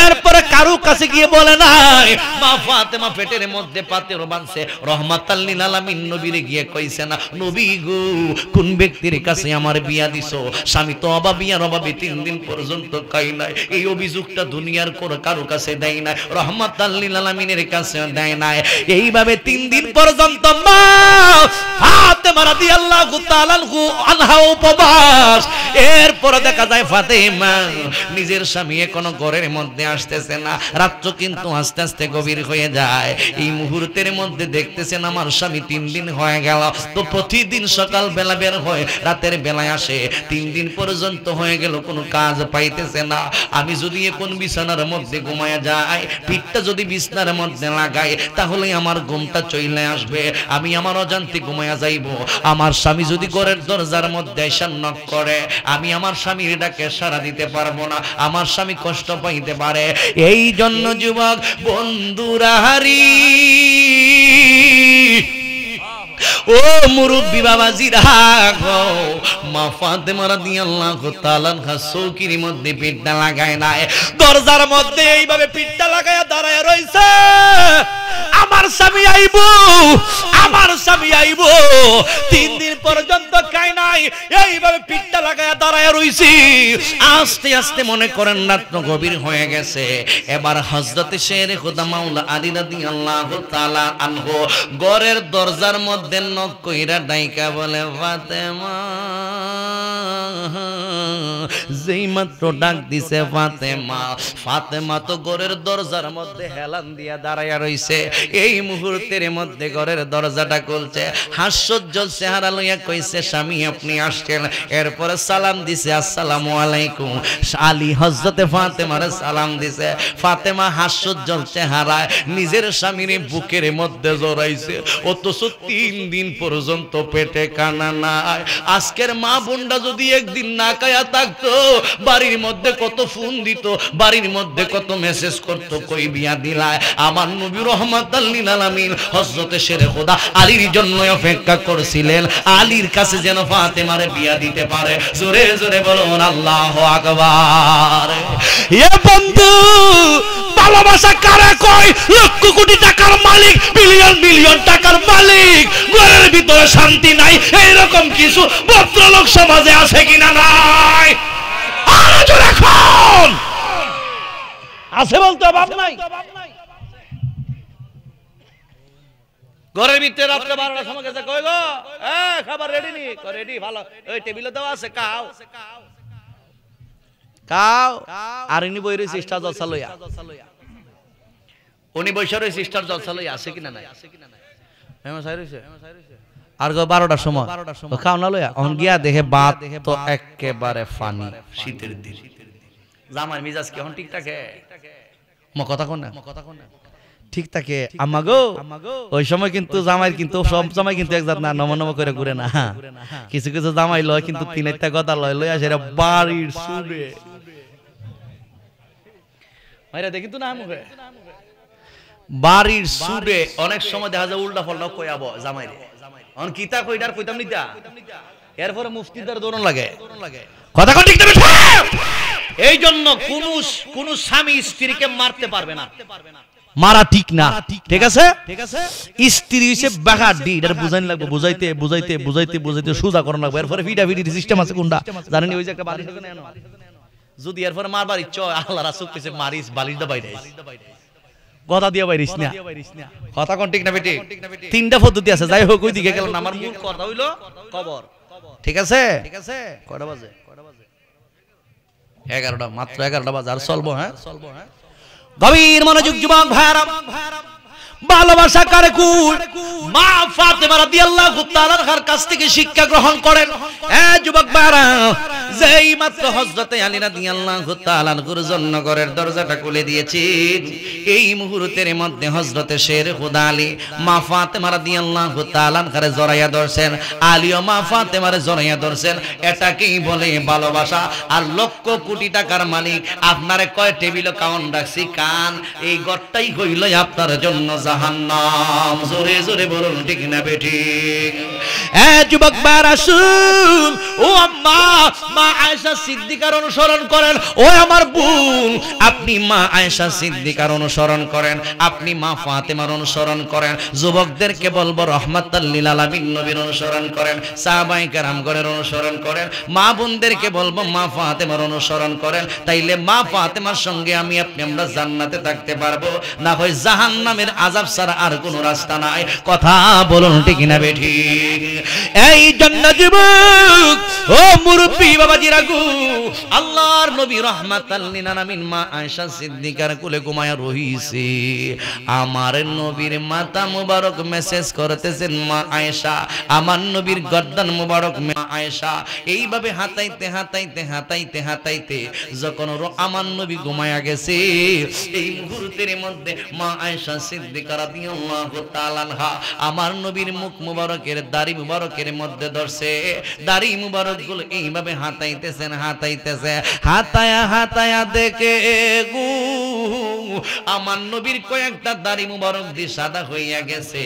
এরপরে কারো কাছে গিয়ে বলে নাই মা ফাতেমা পেটের মধ্যে পাথর বাঁধছে, রহমাতাল লিল আলামিন নবীরে গিয়ে কইছে না, নবী গো কোন ব্যক্তির কাছে আমার বিয়া দিছো, স্বামী তো অভাবিয়ার অভাবে 3 দিন পর্যন্ত খাই নাই, এই অভিযোগটা দুনিয়ার কারো কাছে দেয় নাই, রহমাতাল লিল আলামিনের কাছে দেয় নাই। এইভাবে 3 দিন পর্যন্ত মা ফাতেমা রাদিয়াল্লাহু তাআলা আনহা উপবাস। এরপর দেখা যায় ফাতেমা নিজের স্বামী এখনো ঘরের মধ্যে আসতেছে না, রাত্র কিন্তু আস্তে আস্তে গভীর হয়ে যায়। এই মুহূর্তের মধ্যে দেখতেছেন আমার স্বামী 3 দিন হয়ে গেল, তো প্রতিদিন সকাল বেলা বের হয়, রাতের বেলায় আসে, 3 দিন পর্যন্ত হয়ে গেল কোনো কাজ পাইতেছে না। আমি যদি এখন বিছানার মধ্যে ঘুমায়া যাই, পিঠটা যদি বিছানার মধ্যে লাগাই, তাহলে আমার ঘুমটা চলে আসবে, আমি আমার অজান্তে ঘুমায়া যাইব। আমার স্বামী যদি ঘরের দরজার মধ্যে এসে নক করে, আমি আমার স্বামীর ডাকে সাড়া দিতে পারবো না, আমার স্বামী কষ্ট পাইতে পারে। এই জন্য যুবক বন্ধুরা হারি, ও মুরব্বি বাবাজিরা গো, মা ফাতেমা রাদিয়াল্লাহু তাআলা আনহা চৌকির মধ্যে পিঠটা লাগায় নাই, দরজার মধ্যে এইভাবে পিঠটা লাগায়া দাঁড়ায় রইছে। আমার স্বামী আইবো, আমার স্বামী আইবো, 3 দিন পর্যন্ত খাই নাই, এইভাবে পিঠটা লাগায়া দাঁড়ায় রইছি। আস্তে আস্তে মনে করেন রাত্র গভীর হয়ে গেছে। এবার হযরতে শেরে খোদা মাওলা আলী রাদিয়াল্লাহু তাআলা আনহু ঘরের দরজার মধ্যে নক কইরা ডাইকা বলে ফাতেমা। যেই মাত্র ডাক দিছে ফাতেমা, ফাতেমা তো ঘরের দরজার মধ্যে হেলান দিয়া দাঁড়ায়া রইছে। এই মুহূর্তের মধ্যে ঘরের দরজাটা খুলছে, হাস্যোজ্জ্বল চেহারা লইয়া কইছে স্বামী আপনি আসছেন। এরপরে সালাম দিছে আসসালামু আলাইকুম। আলী হযরতে ফাতেমারে সালাম দিছে। ফাতেমা হাস্যোজ্জ্বল চেহারায় নিজের স্বামীর বুকের মধ্যে জড়াইছে, অথচ 3 দিন পর্যন্ত পেটে কানা নাই। আজকের মা বোনটা যদি একদিন না খায়া থাকতো, বাড়ির মধ্যে কত ফোন দিত, বাড়ির মধ্যে কত মেসেজ করতো, কই বিয়া দিলায়। আমার নবী রহমাতাল লিল আলামিন হযরতে শেরে খোদা আলীর জন্য অপেক্ষা করছিলেন, আলীর কাছে যেন ফাতেমারে বিয়া দিতে পারে। জোরে জোরে বলুন আল্লাহু আকবার। এ বন্ধু, ভালোবাসা কারে কয়? লক্ষ কোটি টাকার মালিক, বিলিয়ন বিলিয়ন টাকার মালিক, ঘরের ভিতরে শান্তি নাই, এইরকম কিছু ভদ্রলোক সমাজে আছে কিনা? নাই। আজ এখন আছে বলতে অভাব নাই। ঘরের ভিতরে রাত্রে 12টার সময় গেছে, কই গো খাবার রেডি নি? রেডি, ভালো, ওই টেবিলে দেওয়া আছে, খাও খাও। আর ইনি বই রয়েছে স্টার জলসা লইয়া, উনি বৈশা রয়েছে স্টার জলসা লইয়া, আছে কিনা নাই? আর 12টার সময় খাও না লইয়া, অন গিয়া দেখে বাত তো একেবারে ফানি। শীতের দিন জামাই মিজাজ কেমন ঠিক থাকে? কথা কোন না ঠিক থাকে আম্মা গো। ওই সময় কিন্তু জামাই কিন্তু সব জামাই কিন্তু একজাত না, নম নম করে ঘুরে না। কিছু কিছু জামাই লয় কিন্তু 3-4টা কথা লয়, লই আসে বাড়ির সুরে মাইরা দেখি তো না মুখে, বাড়ির সুরে। অনেক সময় দেখা যায় উল্টা পাল্টা কইয়াবো জামাইরে, অন কিতা কইডার কইতাম নিতা, এরপরে মুফতিদার দৌড়ন লাগে। কথা কোন ঠিক না? এই জন্য কোন স্বামী স্ত্রীকে মারতে পারবে না, মারা ঠিক না, ঠিক আছে? স্ত্রী হিসেবে বাঘার ডি, এটা বুঝাইন লাগবে, বুঝাইতে বুঝাইতে বুঝাইতে বুঝাইতে সোজা করানো লাগবে। এরপরে ফিডা ফিডি সিস্টেম আছে কোনটা জানেন? ওই যে একটা বালিশ থাকে না, যদি এরপরে মারবার ইচ্ছা হয়, আল্লাহ রাসূল কইছে মারিস বালিশটা বাইরে কথা দিয়া বাইরিস না। কথা কোন ঠিক না বেটি? 3টা পদ্ধতি আছে। যাই হোক, ওই দিকে গেলাম। আমার মূল কথা হইলো কবর, ঠিক আছে? কয়টা বাজে? 11টা, মাত্র 11টা বাজে, আর চলবো। হ্যাঁ চলবো। হ্যাঁ, গভীর মনোযোগ যুবক ভাইরা। ভালোবাসা কারে কুল? মা ফাতেমা রাদিয়াল্লাহু তাআলা আনহার কাছ থেকে শিক্ষা গ্রহণ করেন। যুবক ভাইরা, যেই মাত্র হযরতে আলী রাদিয়াল্লাহু তাআলা আনহুর জন্য ঘরের দরজাটা খুলে দিয়েছেন, এই মুহূর্তের মধ্যে হযরতে শেরে খোদা আলী মা ফাতেমা রাদিয়াল্লাহু তাআলা আনহারে জড়াইয়া ধরছেন, আলীও মা ফাতেমারে জড়াইয়া ধরছেন। এটাকেই বলে ভালোবাসা। আর লক্ষ কোটি টাকার মালিক আপনারে কয় টেবিলে কাউন রাখছি, কান এই ঘরটাই হইল আপনার জন্য জাহান্নাম। জোরে জোরে বলুন ঠিক না বেঠিক? যুবক ভাইরা শুন, ও আম্মা, মা আয়েশা সিদ্দিকার অনুসরণ করেন। ও আমার বোন, আপনি মা আয়েশা সিদ্দিকার অনুসরণ করেন, আপনি মা ফাতেমার অনুসরণ করেন। যুবকদেরকে বলবো রহমাতাল লিল আলামিন নবীর অনুসরণ করেন, সাহাবায়ে কেরামগণের অনুসরণ করেন। মা বোনদেরকে বলবো মা ফাতেমার অনুসরণ করেন। তাইলে মা ফাতেমার সঙ্গে আমি আপনি আমরা জান্নাতে থাকতে পারবো, না হয় জাহান্নামের আযাব ছাড়া আর কোনো রাস্তা নাই। কথা বলুন ঠিক না বেঠিক? এই জান্নাত যুবক, ও মুরব্বি বাবাজিরা গো, আল্লাহর নবী রহমাতাল লিল আলামিন মা আয়েশা সিদ্দিকার কোলে ঘুমায়া রহিছে। আমার নবীর মাথা মুবারক মেসেজ করতেছেন মা আয়েশা, আমার নবীর গর্দান মুবারক মা আয়েশা। এইভাবে হাতাইতে হাতাইতে হাতাইতে হাতাইতে যখন আমার নবী ঘুমায়া গেছে, এই মুহূর্তের মধ্যে মা আয়েশা সিদ্দিকা রাদিয়াল্লাহু তাআলা আনহা আমার নবীর মুখ মুবারকের দাড়ি মুবারকের মধ্যে ধরছে। দাড়ি মুবারক গুলো এইভাবে হাতাইতেছেন, হাতাইতেছে, হাতায়া হাতায়া দেখে গো আমার নবীর কয়েকটা দাড়ি মুবারক দিয়ে সাদা হইয়া গেছে।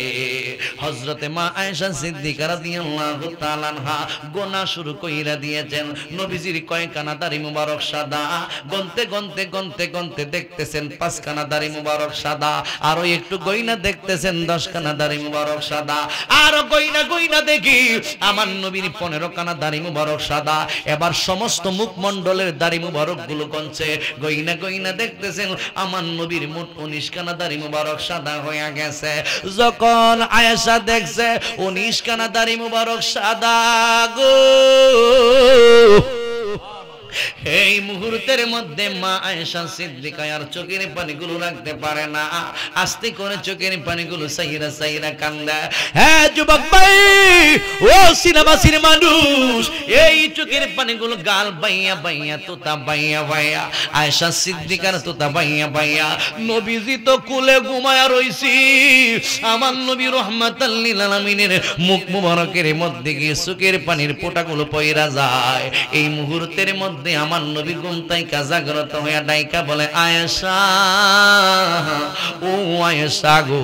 হযরতে মা আয়েশা সিদ্দিকা রাদিয়াল্লাহু তাআলা আনহা গোনা শুরু কইরা দিয়েছেন, নবীজির কয়খানা দাড়ি মুবারক সাদা। গনতে গনতে গনতে গনতে দেখতেছেন 5 খানা দাড়ি মুবারক সাদা, আরো একটু গইনা দেখতেছেন 10 খানা দাড়ি মুবারক সাদা, আরো গইনা গইনা দেখি আমার নবীর 15 খানা দাড়ি মুবারক সাদা। এবার সমস্ত মুখমণ্ডলের দাড়ি মুবারক গুলো গনছে, গইনা গইনা দেখতেছেন আমার নবীর মোট 19 খানা দাড়ি মুবারক সাদা হয়ে গেছে। যখন আয়েশা দেখছে 19 খানা দাড়ি মুবারক সাদা গো, এই মুহূর্তের মধ্যে মা আয়েশা সিদ্দিকা আর চোখের পানিগুলো রাখতে পারে না, আস্তে করে চোখের পানিগুলো সাইরা সাইরা কান্দে। হ্যাঁ যুবক ভাই, ও সিনেমাসির মানুষ, এই চোখের পানিগুলো গাল বাইয়া বাইয়া তোতা বাইয়া বাইয়া আয়েশা সিদ্দিকার তোতা বাইয়া বাইয়া। নবীজি তো কুলে ঘুমায়া রইছি, আমার নবী রহমাতাল লিল আলামিনের মুখ মুবারকের মধ্যে গিয়ে চোখের পানির ফোঁটাগুলো পয়রা যায়। এই মুহূর্তের মধ্যে আমার নবী ঘুম থেকে জাগ্রত হয়ে ডাইকা বলে, আয়েশা, ও আয়েশা গো,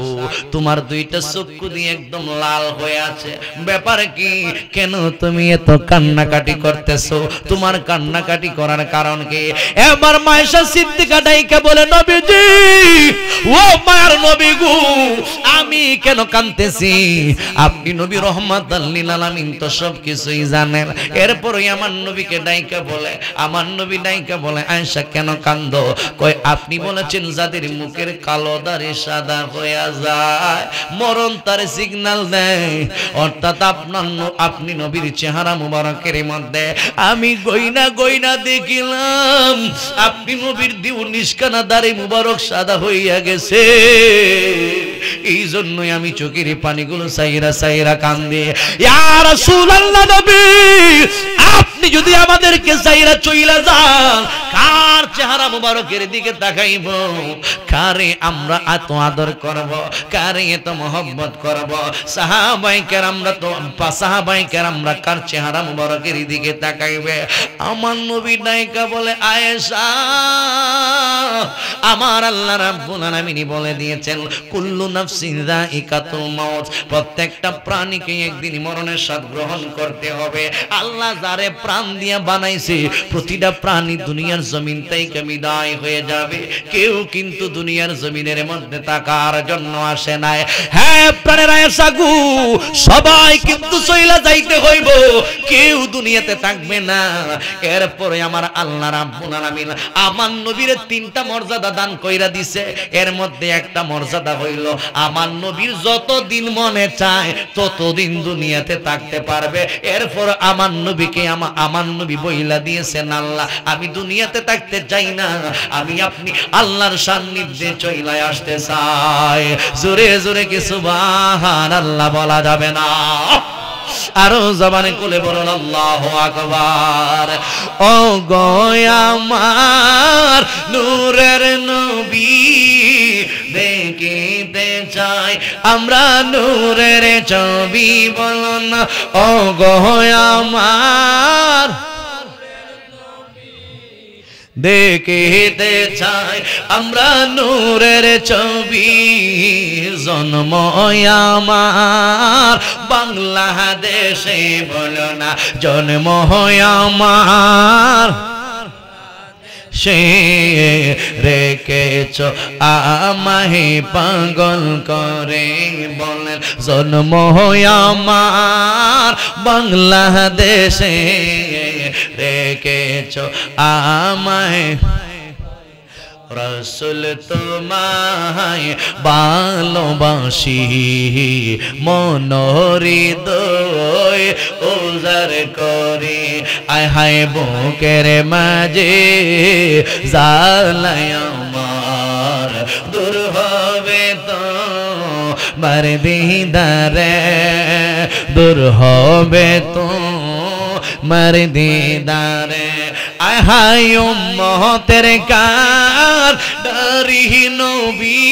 তোমার দুইটা চক্ষু দিয়ে একদম লাল হয়ে আছে, ব্যাপার কি? কেন তুমি এত কান্নাকাটি করতেছো? তোমার কান্নাকাটি করার কারণ কি? এবার মা আয়েশা সিদ্দিকা ডাইকা বলে, নবীজি, ও মায়ের নবী গো, আমি কেন কাঁদতেছি? আপনি নবী রহমাতাল লিল আলামিন তো সব কিছুই জানেন। এরপরই আমার নবীকে ডাইকা বলে, আমার নবী ডাইকা বলে, আয়েশা কেন কান্দো? কই আপনি বলেছেন যাদের মুখের কালো দাড়ি সাদা হয়ে যায় মরণ তার সিগন্যাল দেয়, অর্থাৎ আপনি নবীর চেহারা মুবারকের মধ্যে আমি গইনা গইনা দেখিলাম আপনি নবীর 19 খানা দাড়ি মুবারক সাদা হইয়া গেছে। এই জন্যই আমি চোখের পানিগুলো সাইরা সাইরা কান্দে। ইয়া রাসূলুল্লাহ, নবী আপনি যদি আমাদেরকে সাইরা চইলা যান, কার চেহারা মুবারকের দিকে তাকাইব? কারে আমরা এত আদর করব? কারে এত মহব্বত করব? সাহাবায়ে কেরামরা কার চেহারা মুবারকের দিকে তাকাইবে? আমার নবী নায়িকা বলে, আয়েশা, আমার আল্লাহ রাব্বুল আলামিন বলে দিয়েছেন, কুল্লু নাফসিন যায়িকাতুল মাউত, প্রত্যেকটা প্রাণীকে একদিন মরণের স্বাদ গ্রহণ করতে হবে। আল্লাহ যারে প্রাণ দিয়া বানাইছে, প্রতিটা প্রাণী দুনিয়ার জমিন থেকে বিদায় হয়ে যাবে। কেউ কিন্তু দুনিয়ার জমিনের মধ্যে থাকার জন্য আসে নাই। হ্যাঁ প্রাণের আয়েশা গো, সবাই কিন্তু চইলা যাইতে হইব, কেউ দুনিয়াতে থাকবে না। এরপরে আমার আল্লাহ রাব্বুল আলামিন আমার নবীর 3টা মর্যাদা দান কইরা দিছে। এর মধ্যে একটা মর্যাদা হইল আমার নবীর যতদিন মনে চায় ততদিন দুনিয়াতে থাকতে পারবে। এরপর আমার নবীকে আমার নবী বইলা দিয়েছেন, আল্লাহ আমি দুনিয়াতে থাকতে চাই না, আমি আপনি আল্লাহর সান্নিধ্যে চলে আসতে চাই। জোরে জোরে কি সুবহানাল্লাহ বলা যাবে না? আরো জবানে কোলে বলুন আল্লাহু আকবার। ও গো আমার নূরের নবী, দেখিতে চাই আমরা নূরের ছবি, বলুন ও গো আমার দেখিতে চাই আমরা নূরের ছবি। জন্ম আমার বাংলাদেশে, বলো না জন্ম আমার সে রেখেছ আমায় পাগল করে, বলেন জন্ম আমার বাংলাদেশে রেখেছ আমায়, রসুল তোমায় ভালোবাসি মনোহৃদয় উজার করে, আয় হায় বুকের মাঝে জ্বালায় আমার, দূর হবে তো মার দিদারে, দূর হবে তো মার দিদারে, আয় হায় উম্মতের কার ডারি নবী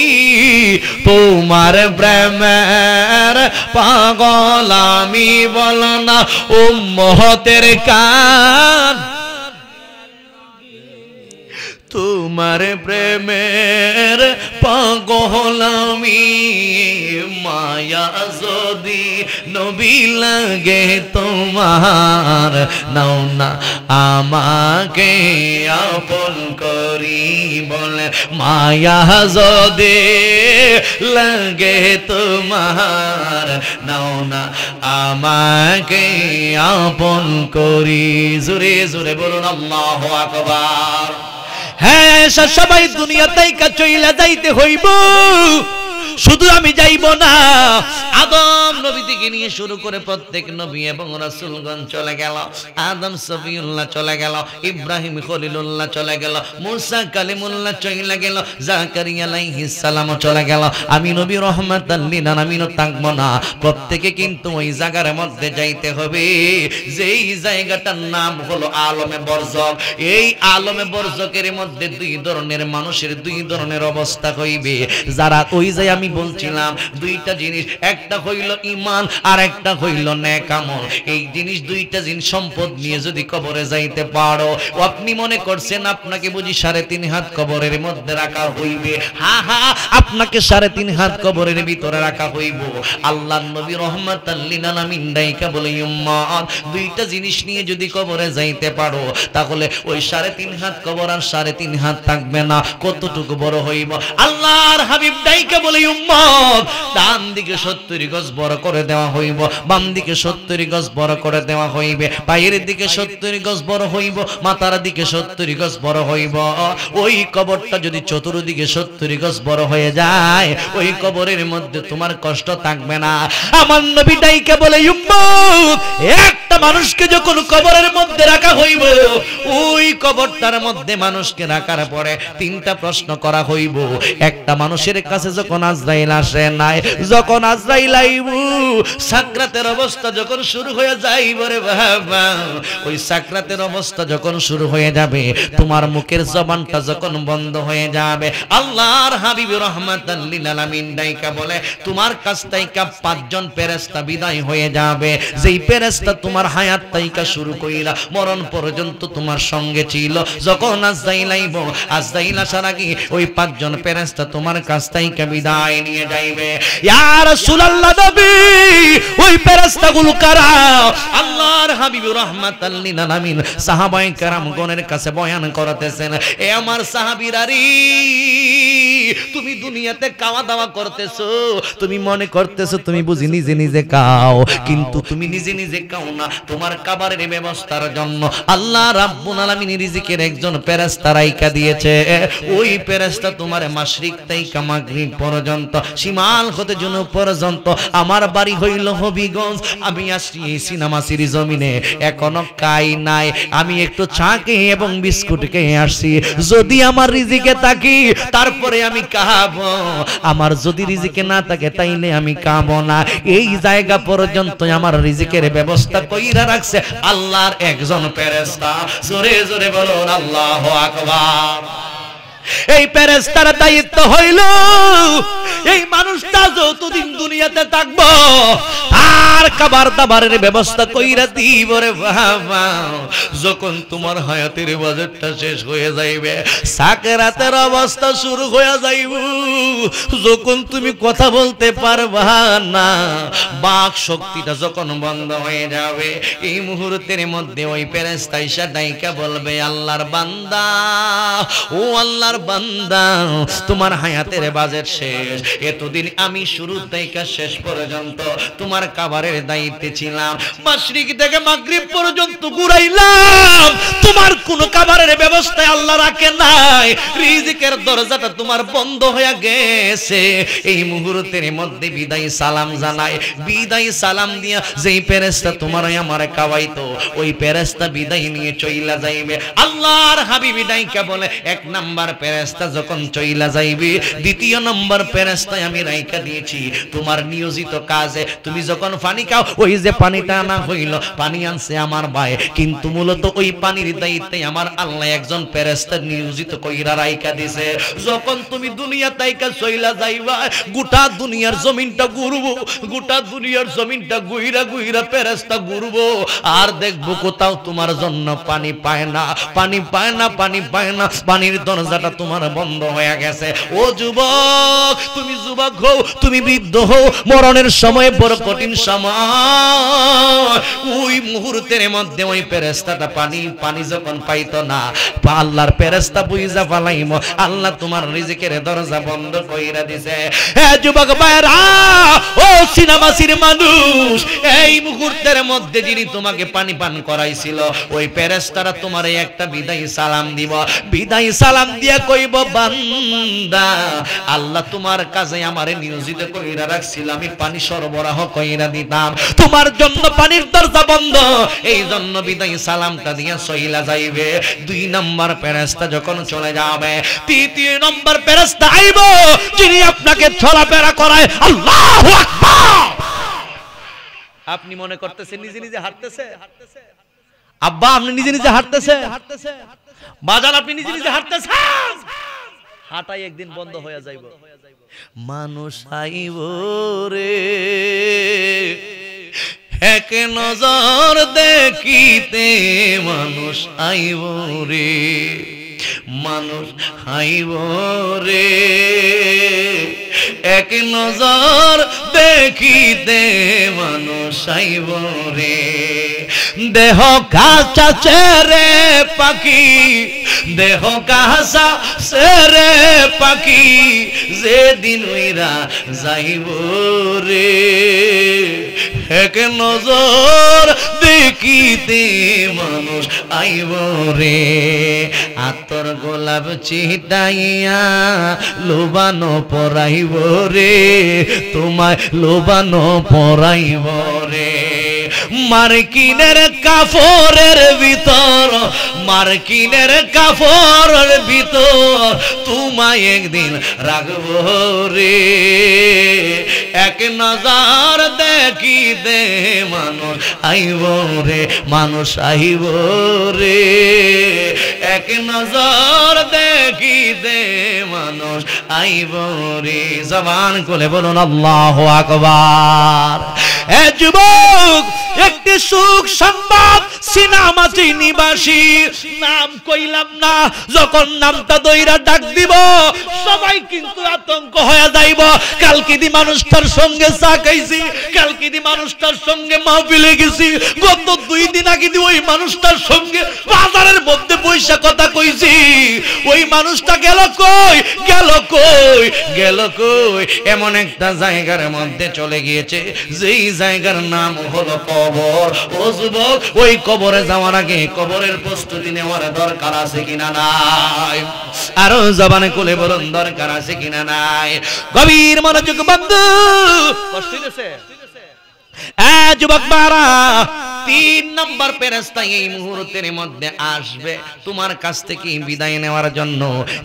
তোমার প্রেমের পাগল আমি, বল না উম্মতের কার তোমার প্রেমের পাগল আমি, মায়া যদি নবী লাগে তোমার, নাও না আমাকে আপন করি, বলে মায়া যদি লাগে তোমার, নাও না আমাকে আপন করি, জোরে জোরে বলুন আল্লাহু আকবার। হ্যাঁ, সবাই দুনিয়া থেকে চইলা যাইতে হইব, শুধু আমি যাইব না, আদম নবী থেকে নিয়ে শুরু করে প্রত্যেক নবী এবং রাসূলগণ চলে গেল, আদম সফিউল্লাহ চলে গেল, ইব্রাহিম খলিলুল্লাহ চলে গেল, মুসা কালিমুল্লাহ চলে গেল, জাকারিয়া আলাইহিস সালাম চলে গেল, আমি নবী রহমাতাল লিল আলামিন থাকব না, প্রত্যেকে কিন্তু ওই জায়গার মধ্যে যাইতে হবে, যেই জায়গাটার নাম হলো আলমে বরজক। এই আলমে বরজকের মধ্যে দুই ধরনের মানুষের দুই ধরনের অবস্থা হইবে, যারা ওই যে আমি বলছিলাম দুইটা জিনিস, একটা হইল ঈমান আর একটা হইল নেক আমল, এই জিনিস দুইটা জিনিস সম্পদ নিয়ে যদি কবরে যাইতে পারো, আপনি মনে করছেন আপনাকে বুঝি 3.5 হাত কবরের মধ্যে রাখা হইবে? হ্যাঁ হ্যাঁ, আপনাকে 3.5 হাত কবরের ভিতরে রাখা হইব। আল্লাহর নবী রহমাতাল লিল আলামিন ডাইকা বলে, উম্মত দুইটা জিনিস নিয়ে যদি কবরে যাইতে পারো, তাহলে ওই 3.5 হাত কবর আর 3.5 হাত থাকবে না, কতটুকু বড় হইব। আল্লাহর হাবিব ডাইকা বলে, উম্মত ডান দিকে 70 গজ বড় করে দেওয়া হইব, বাম দিকে 70 গজ বড় করে দেওয়া হইবে, পায়ের দিকে 70 গজ বড় হইব, মাথার দিকে 70 গজ বড় হইব। ওই কবরটা যদি চতুর্দিকে 70 গজ বড় হয়ে যায়, ওই কবরের মধ্যে তোমার কষ্ট থাকবে না। আমার নবী ডাইকা বলে, উম্মত একটা মানুষকে যখন কবরের মধ্যে রাখা হইব, ওই কবরটার মধ্যে মানুষকে রাখার পরে 3টা প্রশ্ন করা হইব। একটা মানুষের কাছে যখন আজরাইল আসে নাই, যখন আজরাইল আইব, সাকরাতের অবস্থা যখন শুরু হয়ে যাইব রে বাবা, ওই সাকরাতের অবস্থা যখন শুরু হয়ে যাবে, তোমার মুখের জবানটা যখন বন্ধ হয়ে যাবে, আল্লাহর হাবিব রহমাতাল লিল আলামিন ডাইকা বলে, তোমার কাছ থেকে 5 জন ফেরেশতা বিদায় হয়ে যাবে, যেই ফেরেশতা তোমার হায়াত থেকে শুরু কইরা মরণ পর্যন্ত তোমার সঙ্গে ছিল। যখন আজরাইল আইব, আজরাইল আসার আগে ওই 5 জন ফেরেশতা তোমার কাছ থেকে বিদায় নিয়ে যাইবে। ইয়া রাসূলুল্লাহ নবী, ওই ফেরেশতাগুলো কারা? আল্লাহর হাবিব রাহমাতাল লিল আলামিন সাহাবায়ে কেরামগণের কাছে বয়ান করতেছেন, এ আমার সাহাবীরা রে, তুমি দুনিয়াতে খাওয়া দাওয়া করতেছো, তুমি মনে করতেছো তুমি বুঝি নিজে নিজে খাও, কিন্তু তুমি নিজে নিজে খাও না, তোমার খাবারের ব্যবস্থার জন্য আল্লাহ রাব্বুল আলামিন রিজিকের একজন ফেরেশতা রাইখা দিয়েছে। ওই ফেরেশতা তোমার মাশরিক থেকে মাগরিব পর্যন্ত, শিমাল হতে জুনুব পর্যন্ত। আমার বাড়ি হইল হবিগঞ্জ, আমি আসছি এই সিনেমাসির জমিনে, এখনো খাই নাই, আমি একটু চা খেয়ে এবং বিস্কুট খেয়ে আসছি। যদি আমার রিজিকে থাকি তারপরে আমি খাবো, আমার যদি রিজিকে না থাকে তাইলে আমি খাবো না। এই জায়গা পর্যন্ত আমার রিজিকের ব্যবস্থা কইরা রাখছে আল্লাহর একজন ফেরেশতা। জোরে জোরে বলুন আল্লাহু আকবার। এই ফেরেশতার দায়িত্ব হইল এই মানুষটা যতদিন দুনিয়াতে থাকবো আর খাবার দাবারের ব্যবস্থা কইরা দিব রে বাবা। যখন তোমার হায়াতের বাজেটটা শেষ হয়ে যাইবে, সাকেরাতের অবস্থা শুরু হয়ে যাইব, যখন তুমি কথা বলতে পারবা না, বাক শক্তিটা যখন বন্ধ হয়ে যাবে, এই মুহূর্তের মধ্যে ওই ফেরেশতা এসে ডাইকা বলবে, আল্লাহর বান্দা, ও আল্লাহর বান্দা, তোমার হায়াতের বাজেট শেষ। এতদিন আমি শুরু থেকে শেষ পর্যন্ত তোমার খাবারের দায়িত্বে ছিলাম, মাশরিক থেকে মাগরিব পর্যন্ত ঘুরাইলাম, তোমার কোনো খাবারের ব্যবস্থা আল্লাহ রাখে নাই, রিজিকের দরজাটা তোমার বন্ধ হয়ে গেছে। এই মুহূর্তের মধ্যে বিদায় সালাম জানাই, বিদায় সালাম দিয়া যেই ফেরেশতা তোমার আমার খাওয়াইতো, ওই ফেরেশতা বিদায় নিয়ে চইলা যাইবে। আল্লাহর হাবিব ডাইকা বলে, এক নাম্বার ফেরেশতা যখন চইলা যাইবে, দ্বিতীয় নম্বর ফেরেশতায় আমি রাইখা দিয়েছি তোমার নিয়োজিত কাজে। তুমি যখন পানি খাও, ওই যে পানিটা আনা হইল, পানি আনছে আমার ভাই, কিন্তু মূলত ওই পানির দায়িত্বে আমার আল্লাহ একজন ফেরেশতা নিয়োজিত কইরা রাইখা দিছে। যখন তুমি দুনিয়া তাইকা চইলা যাইবা, গোটা দুনিয়ার জমিনটা ঘুরবো, গোটা দুনিয়ার জমিনটা ঘুইরা ঘুইরা ফেরেশতা ঘুরবো, আর দেখবো কোথাও তোমার জন্য পানি পায় না, পানি পায় না, পানি পায় না, পানির দরজাটা তোমার বন্ধ হয়ে গেছে। ও যুবক, তুমি যুবক হও, তুমি বৃদ্ধ হও, মরণের সময় বড় কঠিন সময়, ওই মুহূর্তের মধ্যে ওই ফেরেশতাটা পানি যখন পাইতো না, আল্লাহর ফেরেশতা বুইজা ফালাইমো, আল্লাহ তোমার রিজিকের দরজা বন্ধ কইরা দিছে। হে যুবক ভাইরা, ও সিনেমাসির মানুষ, এই মুহূর্তের মধ্যে যিনি তোমাকে পানি পান করাইছিল, ওই ফেরেশতারা তোমারে একটা বিদায় সালাম দিব, বিদায় সালাম দিয়া কইব, বান্দা, আল্লাহ তোমার কাজে আমারে নিয়োজিত কইরা রাখছিল, আমি পানি সরবরাহ কইরা দিতাম, তোমার জন্য পানির দরজা বন্ধ, এই জন্য বিদায় সালামটা দিয়া চইলা যাইবে। দুই নম্বর ফেরেশতা যখন চলে যাবে, তৃতীয় নম্বর ফেরেশতা আইব, যিনি আপনাকে চলাফেরা করায়। আল্লাহু আকবার। আপনি মনে করতেছেন নিজে নিজে হাঁটতেছে, আব্বা আপনি নিজে নিজে হাঁটতেছে, বাজার আপনি নিজে নিজে হাঁটতেছেন, হাঁটাই একদিন বন্ধ হয়ে যাইব। মানুষ আইব রে এক নজর দেখিতে, মানুষ আইব রে, মানুষ আইব রে এক নজর দেখিতে, মানুষ আইব রে। দেহ কাঁচা ছেড়ে পাখি, দেহ কাঁচা ছেড়ে পাখি, যেদিন উইরা যাইব রে এক নজর দেখিতে, মানুষ আইব রে। আতর গোলাপ চিটাইয়া লোবানো পরাইব রে, তোমায় লোবানো পরাইব রে। মার্কিনের কাপড়ের ভিতর, মার্কিনের কাপড়ের ভিতর তোমায় একদিন রাখবো রে, এক নজর দেখিতে, মানুষ আইব রে, মানুষ আইব রে এক নজর দেখিতে, মানুষ আইব রে। জবান খুলে বলুন আল্লাহু আকবার। এ যুবক, একটি সুখ সংবাদ, সিনেমাচি নিবাসী, নাম কইলাম না, যখন নামটা দইরা ডাক দিব, সবাই কিন্তু আতঙ্ক হয়ে যাইব। কালকে দি মানুষটার সঙ্গে চা খাইছি, কালকে দি মানুষটার সঙ্গে মাহফিলে গেছি, গত 2 দিন আগে দি ওই মানুষটার সঙ্গে বাজারের মধ্যে পয়সা কথা কইছি, ওই মানুষটা গেল কই, গেল কই, গেল কই। এমন একটা জায়গার মধ্যে চলে গিয়েছে, যেই জায়গার নাম হলো কবর। ও যুবক, ওই কবরে যাওয়ার আগে কবরের প্রস্তুতি নেওয়ার দরকার আছে কিনা নাই? আরো জবানে খুলে বলুন, দরকার আছে কিনা নাই? গভীর মনোযোগ বন্ধু, কষ্ট হইছে? যুবক বারা, তিন নাম্বার ফেরেশতা এই মুহূর্তের মধ্যে আসবে তোমার কাছ থেকে বিদায় নেওয়ার জন্য।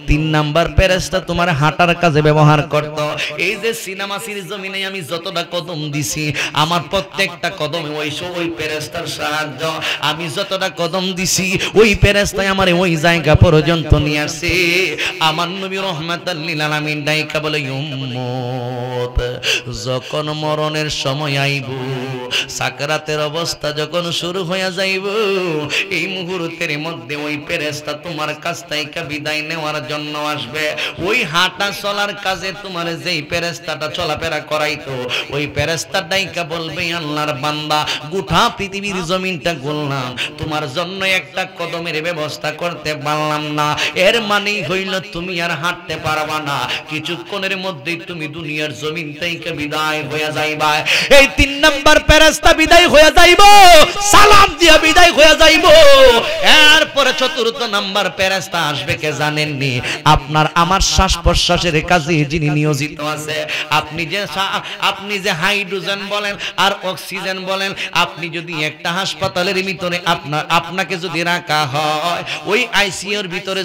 তিন নাম্বার ফেরেশতা তোমার হাঁটার কাজে ব্যবহার করত। এই যে সিনেমাসির জমিনে আমি যতটা কদম দিছি, আমার প্রত্যেকটা কদমে ওই ফেরেশতার সাহায্য। আমি যতটা কদম দিছি ওই ফেরেশতাই আমারে ওই জায়গা পর্যন্ত নিয়ে আসে। আমার নবী রাহমাতাল লিল আলামিন ডাইকা বলে, উম্মত যখন মরণের সময় আইব, সাকরাতের অবস্থা যখন শুরু হয়ে যাইব, এই মুহূর্তের মধ্যে ওই ফেরেশতা তোমার কাছ থেকে বিদায় নেওয়ার জন্য আসবে। ওই হাঁটা চলার কাজে তোমার যেই ফেরেশতাটা চলাফেরা করাইতো, ওই ফেরেশতা ডাইকা বলবে, আল্লাহর বান্দা গোটা পৃথিবীর জমিনটা ঘুরলাম, তোমার জন্য একটা কদমের ব্যবস্থা করতে পারলাম না। এর মানেই হইল তুমি আর হাঁটতে পারবা না, কিছুক্ষণের মধ্যেই তুমি দুনিয়ার জমিন থেকে বিদায় হয়ে যাইবা। এই তিন নাম্বার ফেরেশতা বিদায় হয়ে যাইব, সালাম দিয়া বিদায় হয়ে যাইব। এরপরে চতুর্থ নাম্বার ফেরেশতা আসবে কে জানেননি? আপনার আমার শ্বাস প্রশ্বাসের কাজে যিনি নিয়োজিত আছে। আপনি যে হাইড্রোজেন বলেন আর অক্সিজেন বলেন, আপনি যদি একটা হাসপাতালের ভিতরে আপনাকে যদি রাখা হয়, ওই আইসিইউর ভিতরে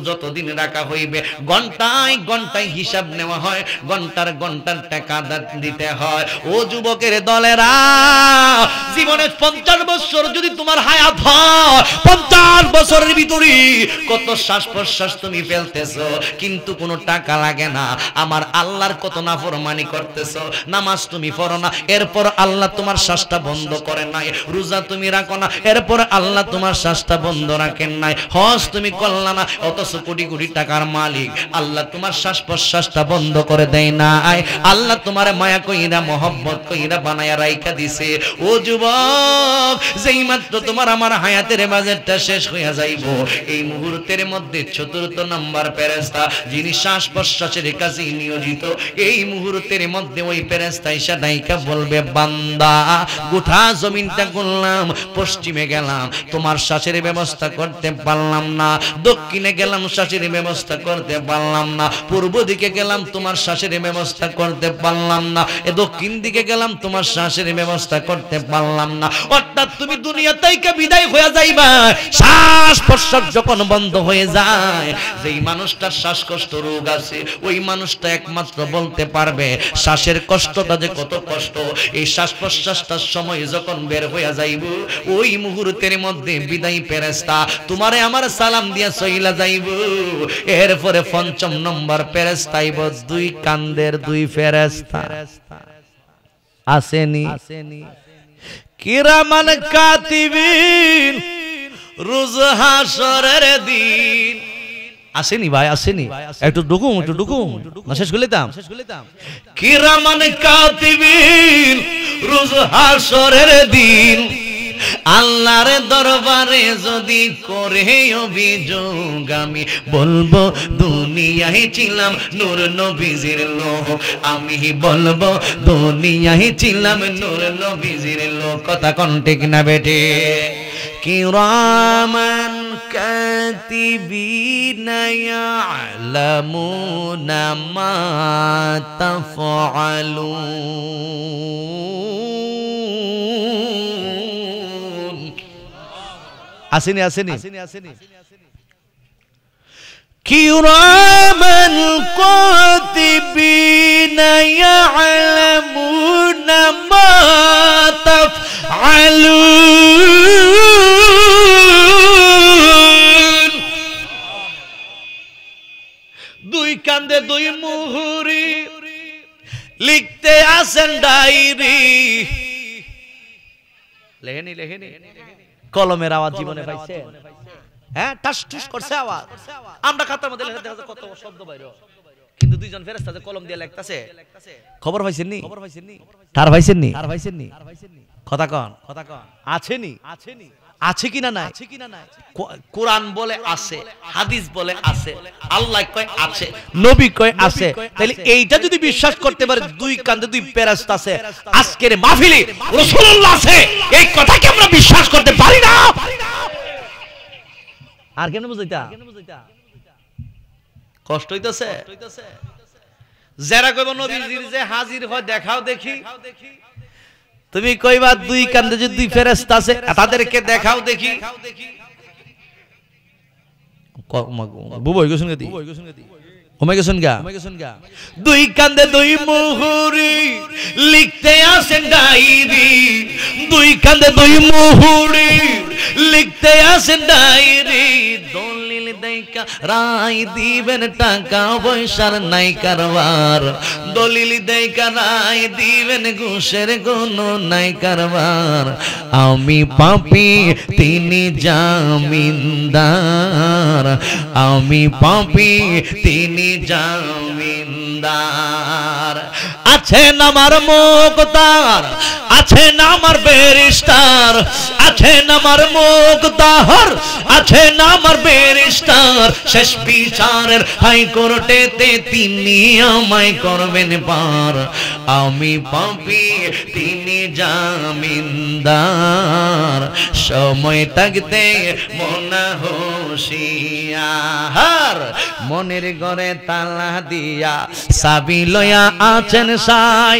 যতদিন রাখা হইবে, ঘন্টায় ঘন্টায় হিসাব নেওয়া হয়, ঘন্টার টাকা দিতে হয়। ও যুবকের দলেরা, জীবনে 50 বছর যদি তোমার হায়াত হয়, 50 বছরের ভিতরে কত শ্বাস প্রশ্বাস তুমি ফেলতেছো, কিন্তু কোনো টাকা লাগে না। আমার আল্লাহর কত নাফরমানি করতেছো, নামাজ তুমি পড়ো না, এরপর আল্লাহ তোমার শ্বাসটা বন্ধ করে নাই। রোজা তুমি রাখো না, এরপর আল্লাহ তোমার শ্বাসটা বন্ধ রাখেন নাই। হজ তুমি করলা না, অথচ কোটি কোটি টাকার মালিক আল্লাহ তোমার শ্বাস প্রশ্বাসটা বন্ধ করে দেয় নাই। আল্লাহ তোমার মায়া কইরা মহব্বত কইরা বানায়া রাইখা দিছে। ও যুবক, যেই মাত্র তোমার আমার হায়াতের বাজেটটা শেষ হইয়া যাইব, এই মুহূর্তের মধ্যে চতুর্থ নাম্বার ফেরেশতা যিনি শ্বাস প্রশ্বাসের কাজে নিয়োজিত, এই মুহূর্তের মধ্যে ওই ফেরেশতা এসে ডাইকা বলবে, বান্দা গোটা জমিনটা করলাম, পশ্চিমে গেলাম তোমার শ্বাসের ব্যবস্থা করতে পারলাম না, দক্ষিণে গেলাম শ্বাসের ব্যবস্থা করতে পারলাম না, পূর্ব দিকে গেলাম তোমার শ্বাসের ব্যবস্থা করতে পারলাম না, দক্ষিণ দিকে গেলাম তোমার শ্বাসের ব্যবস্থা করতে পারলাম না। অর্থাৎ তুমি দুনিয়া থেকে বিদায় হয়ে যাইবা। শ্বাস প্রশ্বাস যখন বন্ধ হয়ে যায়, যেই মানুষটার শ্বাসকষ্ট রোগ আছে, ওই মানুষটা একমাত্র বলতে পারবে শ্বাসের কষ্টটা যে কত কষ্ট। এই শ্বাস প্রশ্বাসটার সময় যখন বের হয়ে যাইব, ওই মুহূর্তের মধ্যে বিদায় ফেরেশতা তোমারে আমার সালাম দিয়া চইলা যাইব। এরপরে পঞ্চম নম্বর ফেরেশতা আইব, দুই কান্দের দুই ফেরেশতা আসেনি, কিরামান কাতিবিন, রোজ হাসরের দিন। আসেনি ভাই, আসেনি, একটু ঢুকুম না, শেষ করে দিতাম। কিরামান কাতিবিন, রোজ হাসরের দিন, আল্লাহর দরবারে যদি করে অভিযোগ, আমি বলবো দুনিয়ায় ছিলাম নূর নবীজির লোক, আমি বলবো দুনিয়ায় ছিলাম নূর নবীজির লোক। কথা কোন ঠিক না বেটে? কিরামান কাতিবিনা ইয়ালামুনা মা তাফআলুন। আসেনি কিরামান কাতিবিনা ইয়ালামুনা মা তাফআলুন। দুই কান্দে দুই মুহুরি, লিখতে আসেন ডায়েরি। লেহেনি কলমের আওয়াজ জীবনে পাইছে? হ্যাঁ, টাস টুস করছে আওয়াজ। আমরা খাতার মধ্যে লেখা দেখা কত শব্দ বাইরে, কিন্তু দুইজন ফেরেশতা যে কলম দিয়ে লিখতাছে, খবর পাইছেননি? তার পাইছেননি? কথা কন আছেনি? আছে কিনা নাই? কোরআন বলে আছে, হাদিস বলে আছে, আল্লাহ কয় আছে, নবী কয় আছে। তাহলে এইটা যদি বিশ্বাস করতে পারে দুই কান্দে দুই ফেরেশতা আছে, আজকের মাহফিলে রাসূলুল্লাহ আছে, এই কথা কি আমরা বিশ্বাস করতে পারি না? আর কেন বুঝাইতা? কষ্ট হইতাছে? যারা কইব নবীজির যে হাজির হয় দেখাও দেখি, তুমি কইবা দুই কান্দে যে দুই ফেরেশতা আছে তাদেরকে দেখাও দেখি। বুবই গেছুন গতি ওমে গেছুন গা দুই কান্দে দুই মুহুরি লিখতে আসেন ডায়েরি, দুই কান্দে দুই মুহুরি লিখতে আসেন ডায়েরি। দলিল দেইকা রায় দিবেন টাকা পয়সার নাই কারবার, দলিল দেইকা রায় দিবেন ঘুষের কোনো নাই কারবার। আমি পাপী তিনি জামিনদার, আমি পাপী তিনি জামিনদার। আছেন আমার মুক্তার, আছেন আমার ব্যারিস্টার, আছেন আমার মুক্তার, আছেন আমার ব্যারিস্টার। শেষ বিচারের হাইকোর্টেতে তিনি আমায় করবেন পার। আমি পাপী তিনি জামিনদার, সময় থাকতে মনা হুঁশিয়ার। মনের ঘরে তালা দিয়া চাবি লয়া আছেন সাই,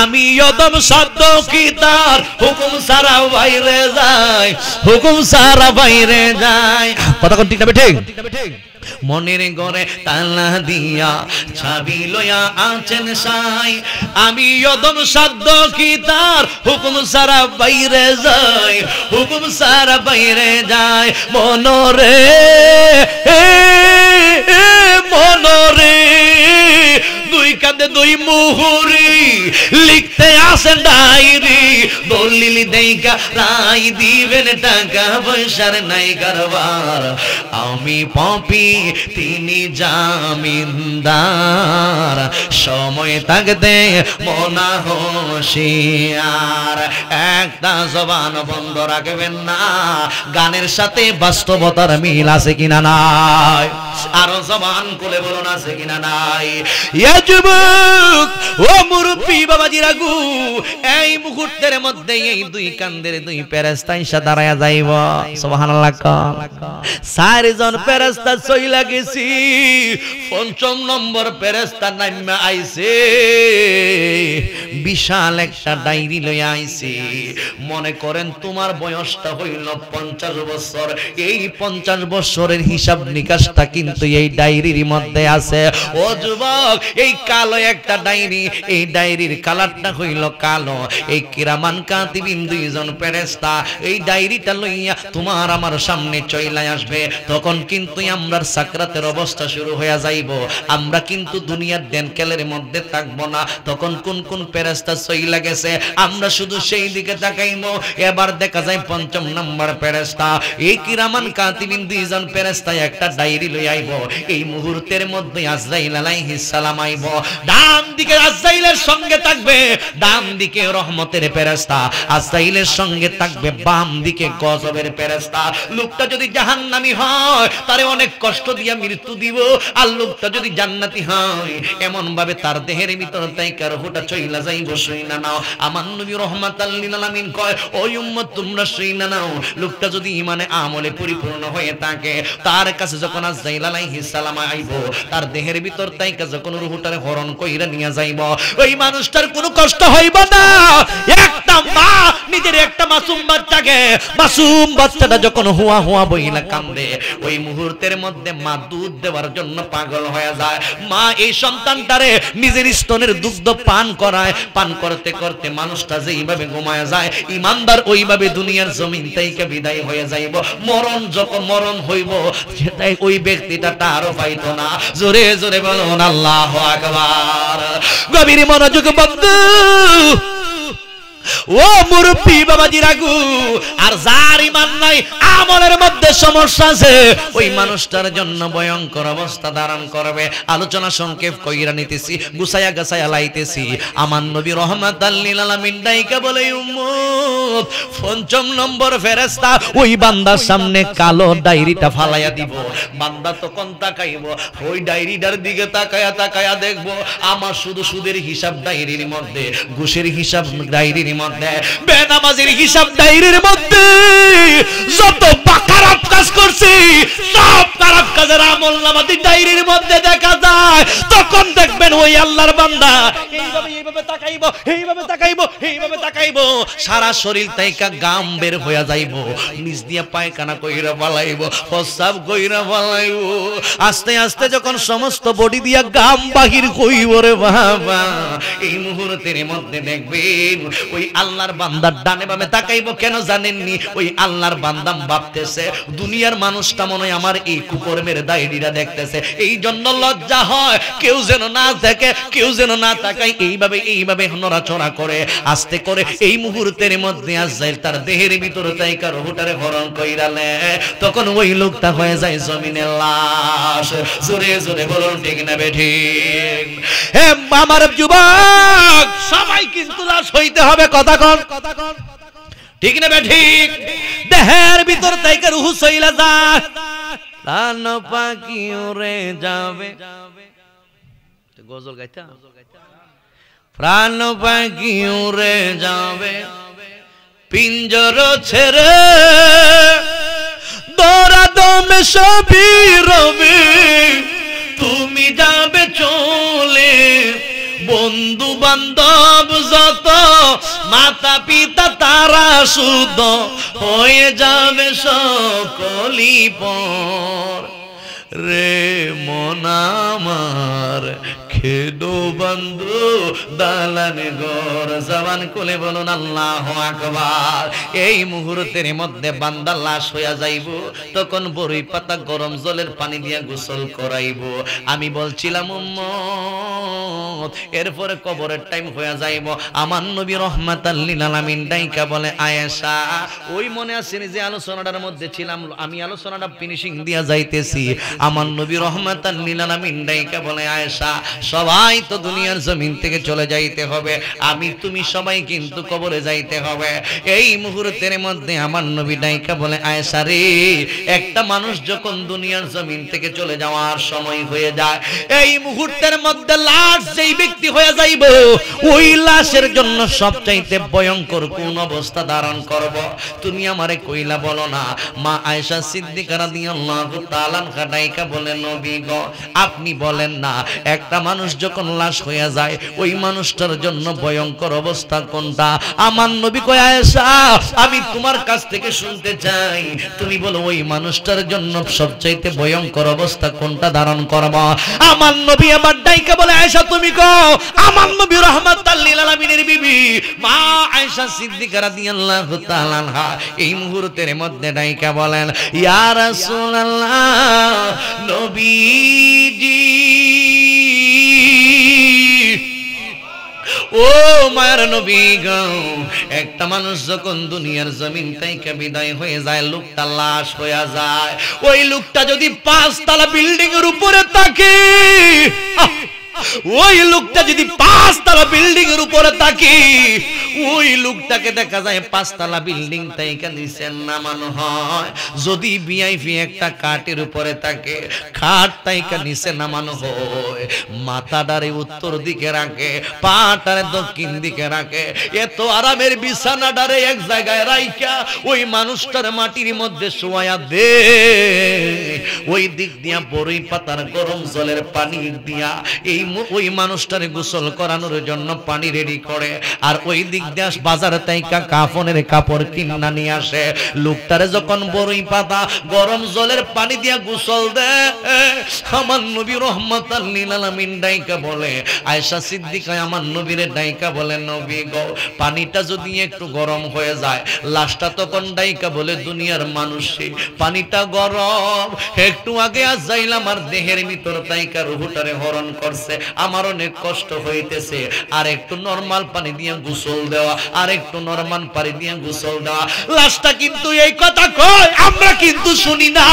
আমি অদম শব্দ কি তার হুকুম সারা বাইরে যায়, হুকুম সারা বাইরে যায়। কথা কোন ঠিক না ঠিক? মনের ঘরে তালা দিয়া চাবি লয়া আছেন সাই, আমি অদম শব্দ কি তার হুকুম সারা বাইরে যায়, হুকুম সারা বাইরে যায়। মনরে মনরে দুই কাঁধে দুই মুহুরি লিখতে আসেন ডায়েরি, দলিল দেইকা রায় দিবেন টাকা পয়সার নাই কারবার। আমি পাপী তিনি জামিনদার, সময় থাকতে মনা হুঁশিয়ার। একটা জবান বন্ধ রাখবেন না, গানের সাথে বাস্তবতার মিল আছে কিনা নাই? আরো জবান খুলে বলুন আছে কিনা নাই? ইয়া যুবক ও মুরব্বি বাবাজিরা গো, এই মুহূর্তের মধ্যে এই দুই কান্দের দুই ফেরেশতা এসে দাঁড়ায়া যাইব। সুবহানাল্লাহ। চারজন ফেরেশতা চইলা গেছি, পঞ্চম নম্বর ফেরেশতা নাইমা আইছে, বিশাল একটা ডায়েরি লইয়া আইছে। মনে করেন তোমার বয়সটা হইল 50 বছর, এই 50 বছরের হিসাব নিকাশটা কিন্তু এই ডায়েরির মধ্যে আছে। ও যুবক, এই কালো একটা ডায়েরি, এই ডায়েরির কালারটা হইল কালো। এই কিরামান কাতিবিন দুইজন ফেরেশতা এই ডায়েরিটা লইয়া তোমার আমার সামনে চইলা আসবে। তখন কিন্তু আমরার সাকরাতের অবস্থা শুরু হয়ে যাইব, আমরা কিন্তু দুনিয়ার ডেনকেলের মধ্যে থাকবো না। তখন কোন কোন ফেরেশতা চইলা গেছে আমরা শুধু সেই দিকে তাকাইবো। এবার দেখা যায় পঞ্চম নাম্বার ফেরেশতা, এই কিরামান কাতিবিন দুইজন ফেরেশতা একটা ডায়েরি লই আইব। এই মুহূর্তের মধ্যে আজরাইল আলাইহিস সালাম আইব। ডান দিকে আজরাইলের সঙ্গে থাকবে ডান দিকে রহমতের ফেরেশতা, আজরাইলের সঙ্গে থাকবে বাম দিকে গজবের ফেরেশতা। লোকটা যদি জাহান্নামী হয় তারে অনেক কষ্ট দিয়া মৃত্যু দিব, আর লোকটা যদি জান্নাতি হয় এমন ভাবে তার দেহের ভিতর তাইকার রূহটা চইলা যাইব। শুইনা নাও, আমার নবী রাহমাতাল লিল আলামিন কয়, ও উম্মত তোমরা শুইনা নাও, লোকটা যদি ঈমানে আমলে পরিপূর্ণ হয়ে থাকে তার কাছে যখন আজরাইল আলাইহিস সালাম আইব, তার দেহের ভিতর তাইকা যখন রূহটারে হরণ কইরা নিয়া যাইব, ওই মানুষটার কোনো কষ্ট হইব না। একটা মা নিজের একটা মাসুম বাচ্চাকে, মাসুম বাচ্চাটা যখন হুয়া হুয়া বইলা কান্দে, ওই মুহূর্তের মধ্যে মা দুধ দেওয়ার জন্য পাগল হয়ে যায়। মা এই সন্তানটারে নিজের স্তনের দুগ্ধ পান করায়, পান করতে করতে মানুষটা যেইভাবে ঘুমায় যায়, ইমানদার ওইভাবে দুনিয়ার জমিন থেকে বিদায় হয়ে যাইব। মরণ যখন মরণ হইব সেটাই ওই ব্যক্তিটা তারও পাইতো না। জোরে জোরে বলুন আল্লাহু আকবার। গভীর মনোযোগ বন্ধু ও মুরব্বি বাবাজিরা গো, আর যার ঈমান নাই আমলের মধ্যে সমস্যা আছে, ওই মানুষটার জন্য ভয়ঙ্কর অবস্থা ধারণ করবে। আলোচনা সংক্ষেপ কইরা নিতেছি, গুছায়া গাছায়া লাইতেছি। আমার নবী রাহমাতাল লিল আলামিন ডাইকা বলে, উম্মত পঞ্চম নম্বর ফেরেশতা ওই বান্দার সামনে কালো ডায়েরিটা ফালাইয়া দিব। বান্দা তখন তাকাইব, ওই ডায়েরিটার দিকে তাকায়া তাকায়া দেখব আমার শুধু সুদের হিসাব ডায়েরির মধ্যে, ঘুষের হিসাব ডায়েরির মধ্যে, বেনামাজির হিসাব ডায়েরির মধ্যে, যত বাকারাত কাজ করছি সব খারাপ কাজের আমলনামাটি ডায়েরির মধ্যে দেখা যায়, তখন দেখবেন ওই আল্লাহর বান্দা এইভাবে তাকাইবো, এইভাবে তাকাইবো, এইভাবে তাকাইবো, সারা শরীর থেকে গাম বের হয়ে যাইবো, নিচ দিয়া পায়খানা কইরা পালাইবো, প্রস্রাব কইরা পালাইবো। আস্তে আস্তে যখন সমস্ত বডি দিয়া গাম বাহির কইব রে বাবা, এই মুহূর্তের মধ্যে দেখবেন ওই আল্লাহর বান্দার ডানে বামে তাকাইবো। কেন জানেননি? ওই আল্লাহর বান্দা ভাবতেছে দুনিয়ার মানুষটা মনে হয় আমার এই কুকর্মের ডায়েরিটা দেখতেছে, এই জন্য লজ্জা হয় কেউ যেন না দেখে, কেউ যেন না তাকায়, এইভাবে নড়াচড়া করে। আস্তে করে এই মুহূর্তের মধ্যে আজরাইল তার দেহের ভিতরে তাইকা রুহটারে হরণ কইরালে, তখন ওই লোকটা হয়ে যায় জমিনের লাশ। জোরে জোরে বলুন ঠিক না বেঠিক? হে আমার যুবক, সবাই কিন্তু লাশ হইতে হবে, কথা কন ঠিক না বেঠিক? দেহের ভিতর তাইকা রুহ চইলা যায়, প্রাণ পাখি উড়ে যাবে, গজল গাইতা, প্রাণ পাখি উড়ে যাবে পিঞ্জর ছেড়ে, দৌড়া দমে সবই রবে, তুমি যাবে চলে, বন্ধু বান্ধব যত, মাতা পিতা তারা শুদ্ধ হয়ে যাবে সকলি পর। রে মন আমার খেদো বন্ধু দালানে ঘর, জবান খুলে বলুন আল্লাহু আকবার। এই মুহূর্তের মধ্যে বান্দা লাশ হইয়া যাইব, তখন বড়ই পাতা গরম জলের পানি দিয়া গোসল করাইব। আমি বলছিলাম উম্মত, এরপরে কবরের টাইম হইয়া যাইব। আমার নবী রহমাতাল লিল আলামিন ডাইকা বলে, আয়েশা, ওই মনে আছে যে আলোচনাটার মধ্যে ছিলাম, আমি আলোচনাটা ফিনিশিং দিয়া যাইতেছি। আমার নবী রহমাতাল লিল আলামিন ডাইকা বলে, আয়েশা, সবাই তো দুনিয়ার জমিন থেকে চলে যাইতে হবে, আমি তুমি সবাই কিন্তু কবরে যাইতে হবে। এই মুহূর্তের মধ্যে আমার নবী ডাইকা বলে, আয়েশা রে, একটা মানুষ যখন দুনিয়ার জমিন থেকে চলে যাওয়ার সময় হয়ে যায়, এই মুহূর্তের মধ্যে লাশ যেই ব্যক্তি হয়ে যাইব, ওই লাশের জন্য সবচাইতে ভয়ঙ্কর কোন অবস্থা ধারণ করব তুমি আমারে কইলা বলো না। মা আয়েশা সিদ্দিকা রাদিয়াল্লাহু তাআলা আনহা ডাইকা বলে, নবী গো, আপনি বলেন না, একটা মানুষ যখন লাশ হয়ে যায় ওই মানুষটার জন্য ভয়ঙ্কর অবস্থা কোনটা? আমার নবী কয়, আয়েশা, আমি তোমার কাছ থেকে শুনতে চাই, তুমি বলো ওই মানুষটার জন্য সবচাইতে ভয়ঙ্কর অবস্থা কোনটা ধারণ করব? আমার নবী আমার ডাইকা বলে, আয়েশা তুমি কও। আমার নবী রাহমাতাল লিল আলামিনের বিবি মা আয়েশা সিদ্দিকা রাদিয়াল্লাহু তাআলা আনহা এই মুহূর্তের মধ্যে ডাইকা বলেন, ইয়া রাসূলুল্লাহ, নবীজি, ও মায়ের নবী গো, একটা মানুষ যখন দুনিয়ার জমিন থেকে বিদায় হয়ে যায়, লোকটা লাশ হয়ে যায়, ওই লোকটা যদি 5 তলা বিল্ডিং এর উপরে থাকে, ওই লোকটা যদি 5 তলা বিল্ডিং এর উপরে থাকে, ওই লোকটাকে দেখা যায় 5 তলা বিল্ডিং থেকে নিচে নামানো হয়। যদি ভিআইপি একটা কাঠের উপরে থাকে, খাট থেকে নিচে নামানো হয়, মাথাটারে উত্তর দিকে রাখে, পাটারে দক্ষিণ দিকে রাখে, এত আরামের বিছানাটারে এক জায়গায় রাইখা ওই মানুষটার মাটির মধ্যে শোয়া দে, ওই দিক দিয়া বড়ই পাতার গরম জলের পানি দিয়া এই ওই মানুষটারে গোসল করানোর জন্য পানি রেডি করে, আর ওই দিক দিয়ে বাজার থেকে কাফনের কাপড় কিনা নিয়ে আসে। লোকটারে যখন বড়ই পাতা গরম জলের পানি দিয়া গোসল দেয়, আমার নবী রহমাতাল লিল আলামিন ডাইকা বলে, আয়েশা সিদ্দিকা আমার নবীরে ডাইকা বলে, নবী গো, পানিটা যদি একটু গরম হয়ে যায়, লাশটা তখন ডাইকা বলে, দুনিয়ার মানুষে পানিটা গরম, একটু আগে আজাইলাম আর দেহের ভিতর তাইকা রুহটারে হরণ করছে, আমার অনেক কষ্ট হইতেছে, আর একটু নরমাল পানি দিয়ে গোসল দেওয়া, আর একটু নরমাল পানি দিয়ে গোসল দেওয়া। লাশটা কিন্তু এই কথা কয়, আমরা কিন্তু শুনি না।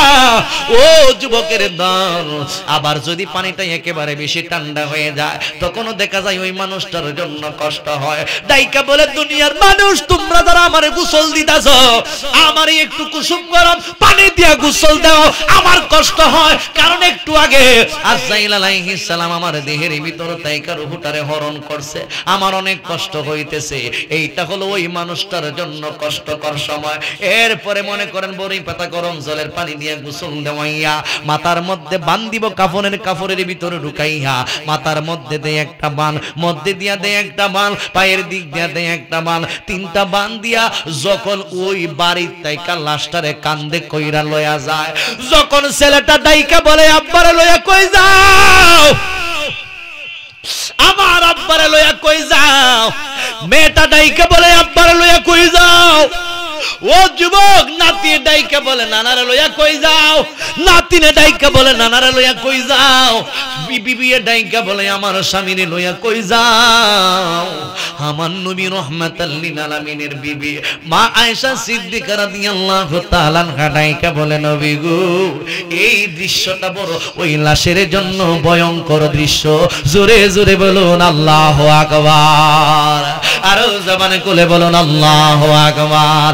ও যুবকের দল, আবার যদি পানিটা একেবারে বেশি ঠান্ডা হয়ে যায়, তখনও দেখা যায় ওই মানুষটার জন্য কষ্ট হয়। ডাইকা বলে, দুনিয়ার মানুষ, তোমরা যারা আমারে গোসল দিতাছ, আমারই একটু কুসুম গরম পানি দিয়ে গোসল দাও, আমার কষ্ট হয়, কারণ একটু আগে আজরাইল আলাইহিস সালাম আমার দেহের ভিতর তাইকা রুহটারে হরণ করছে, আমার অনেক কষ্ট হইতেছে। এইটা হলো ওই মানুষটার জন্য কষ্টকর সময়। এরপরে মনে করেন বড়ি পাতা গরম জলের পানি দিয়ে গোসল দেওয়াইয়া মাথার মধ্যে বান দিব, কাপড়ের ভিতরে ঢুকাইয়া মাথার মধ্যে দেয় একটা বান, মধ্যে দিয়া দেয় একটা বান, পায়ের দিক দিয়া দেয় একটা বান, তিনটা বান দিয়া যখন ওই বাড়ির তাইকা লাশটারে কান্দে কইরা লয়া যায়, যখন ছেলেটা দাইকা বলে আব্বারে লয়া কই যাও, আমার আব্বারে লয়া কই যাও, মেয়েটা দাইকা বলে আব্বারে লয়া কই যাও, ও যুবক নাতি ডাইকা বলে নানারে লইয়া কই যাও, নাতিনে ডাইকা বলে নানারে লইয়া কই যাও, বিবি ডাইকা বলে আমার স্বামীরে লইয়া কই যাও। আমার নবী রাহমাতাল লিল আলামিনের বিবি মা আয়েশা সিদ্দিকা রাদিয়াল্লাহু তাআলা ডাইকা বলে নবী গো, এই দৃশ্যটা বড় ওই লাশের জন্য ভয়ঙ্কর দৃশ্য। জোরে জোরে বলুন আল্লাহু আকবার, আরো জবানে খুলে বলুন আল্লাহু আকবার।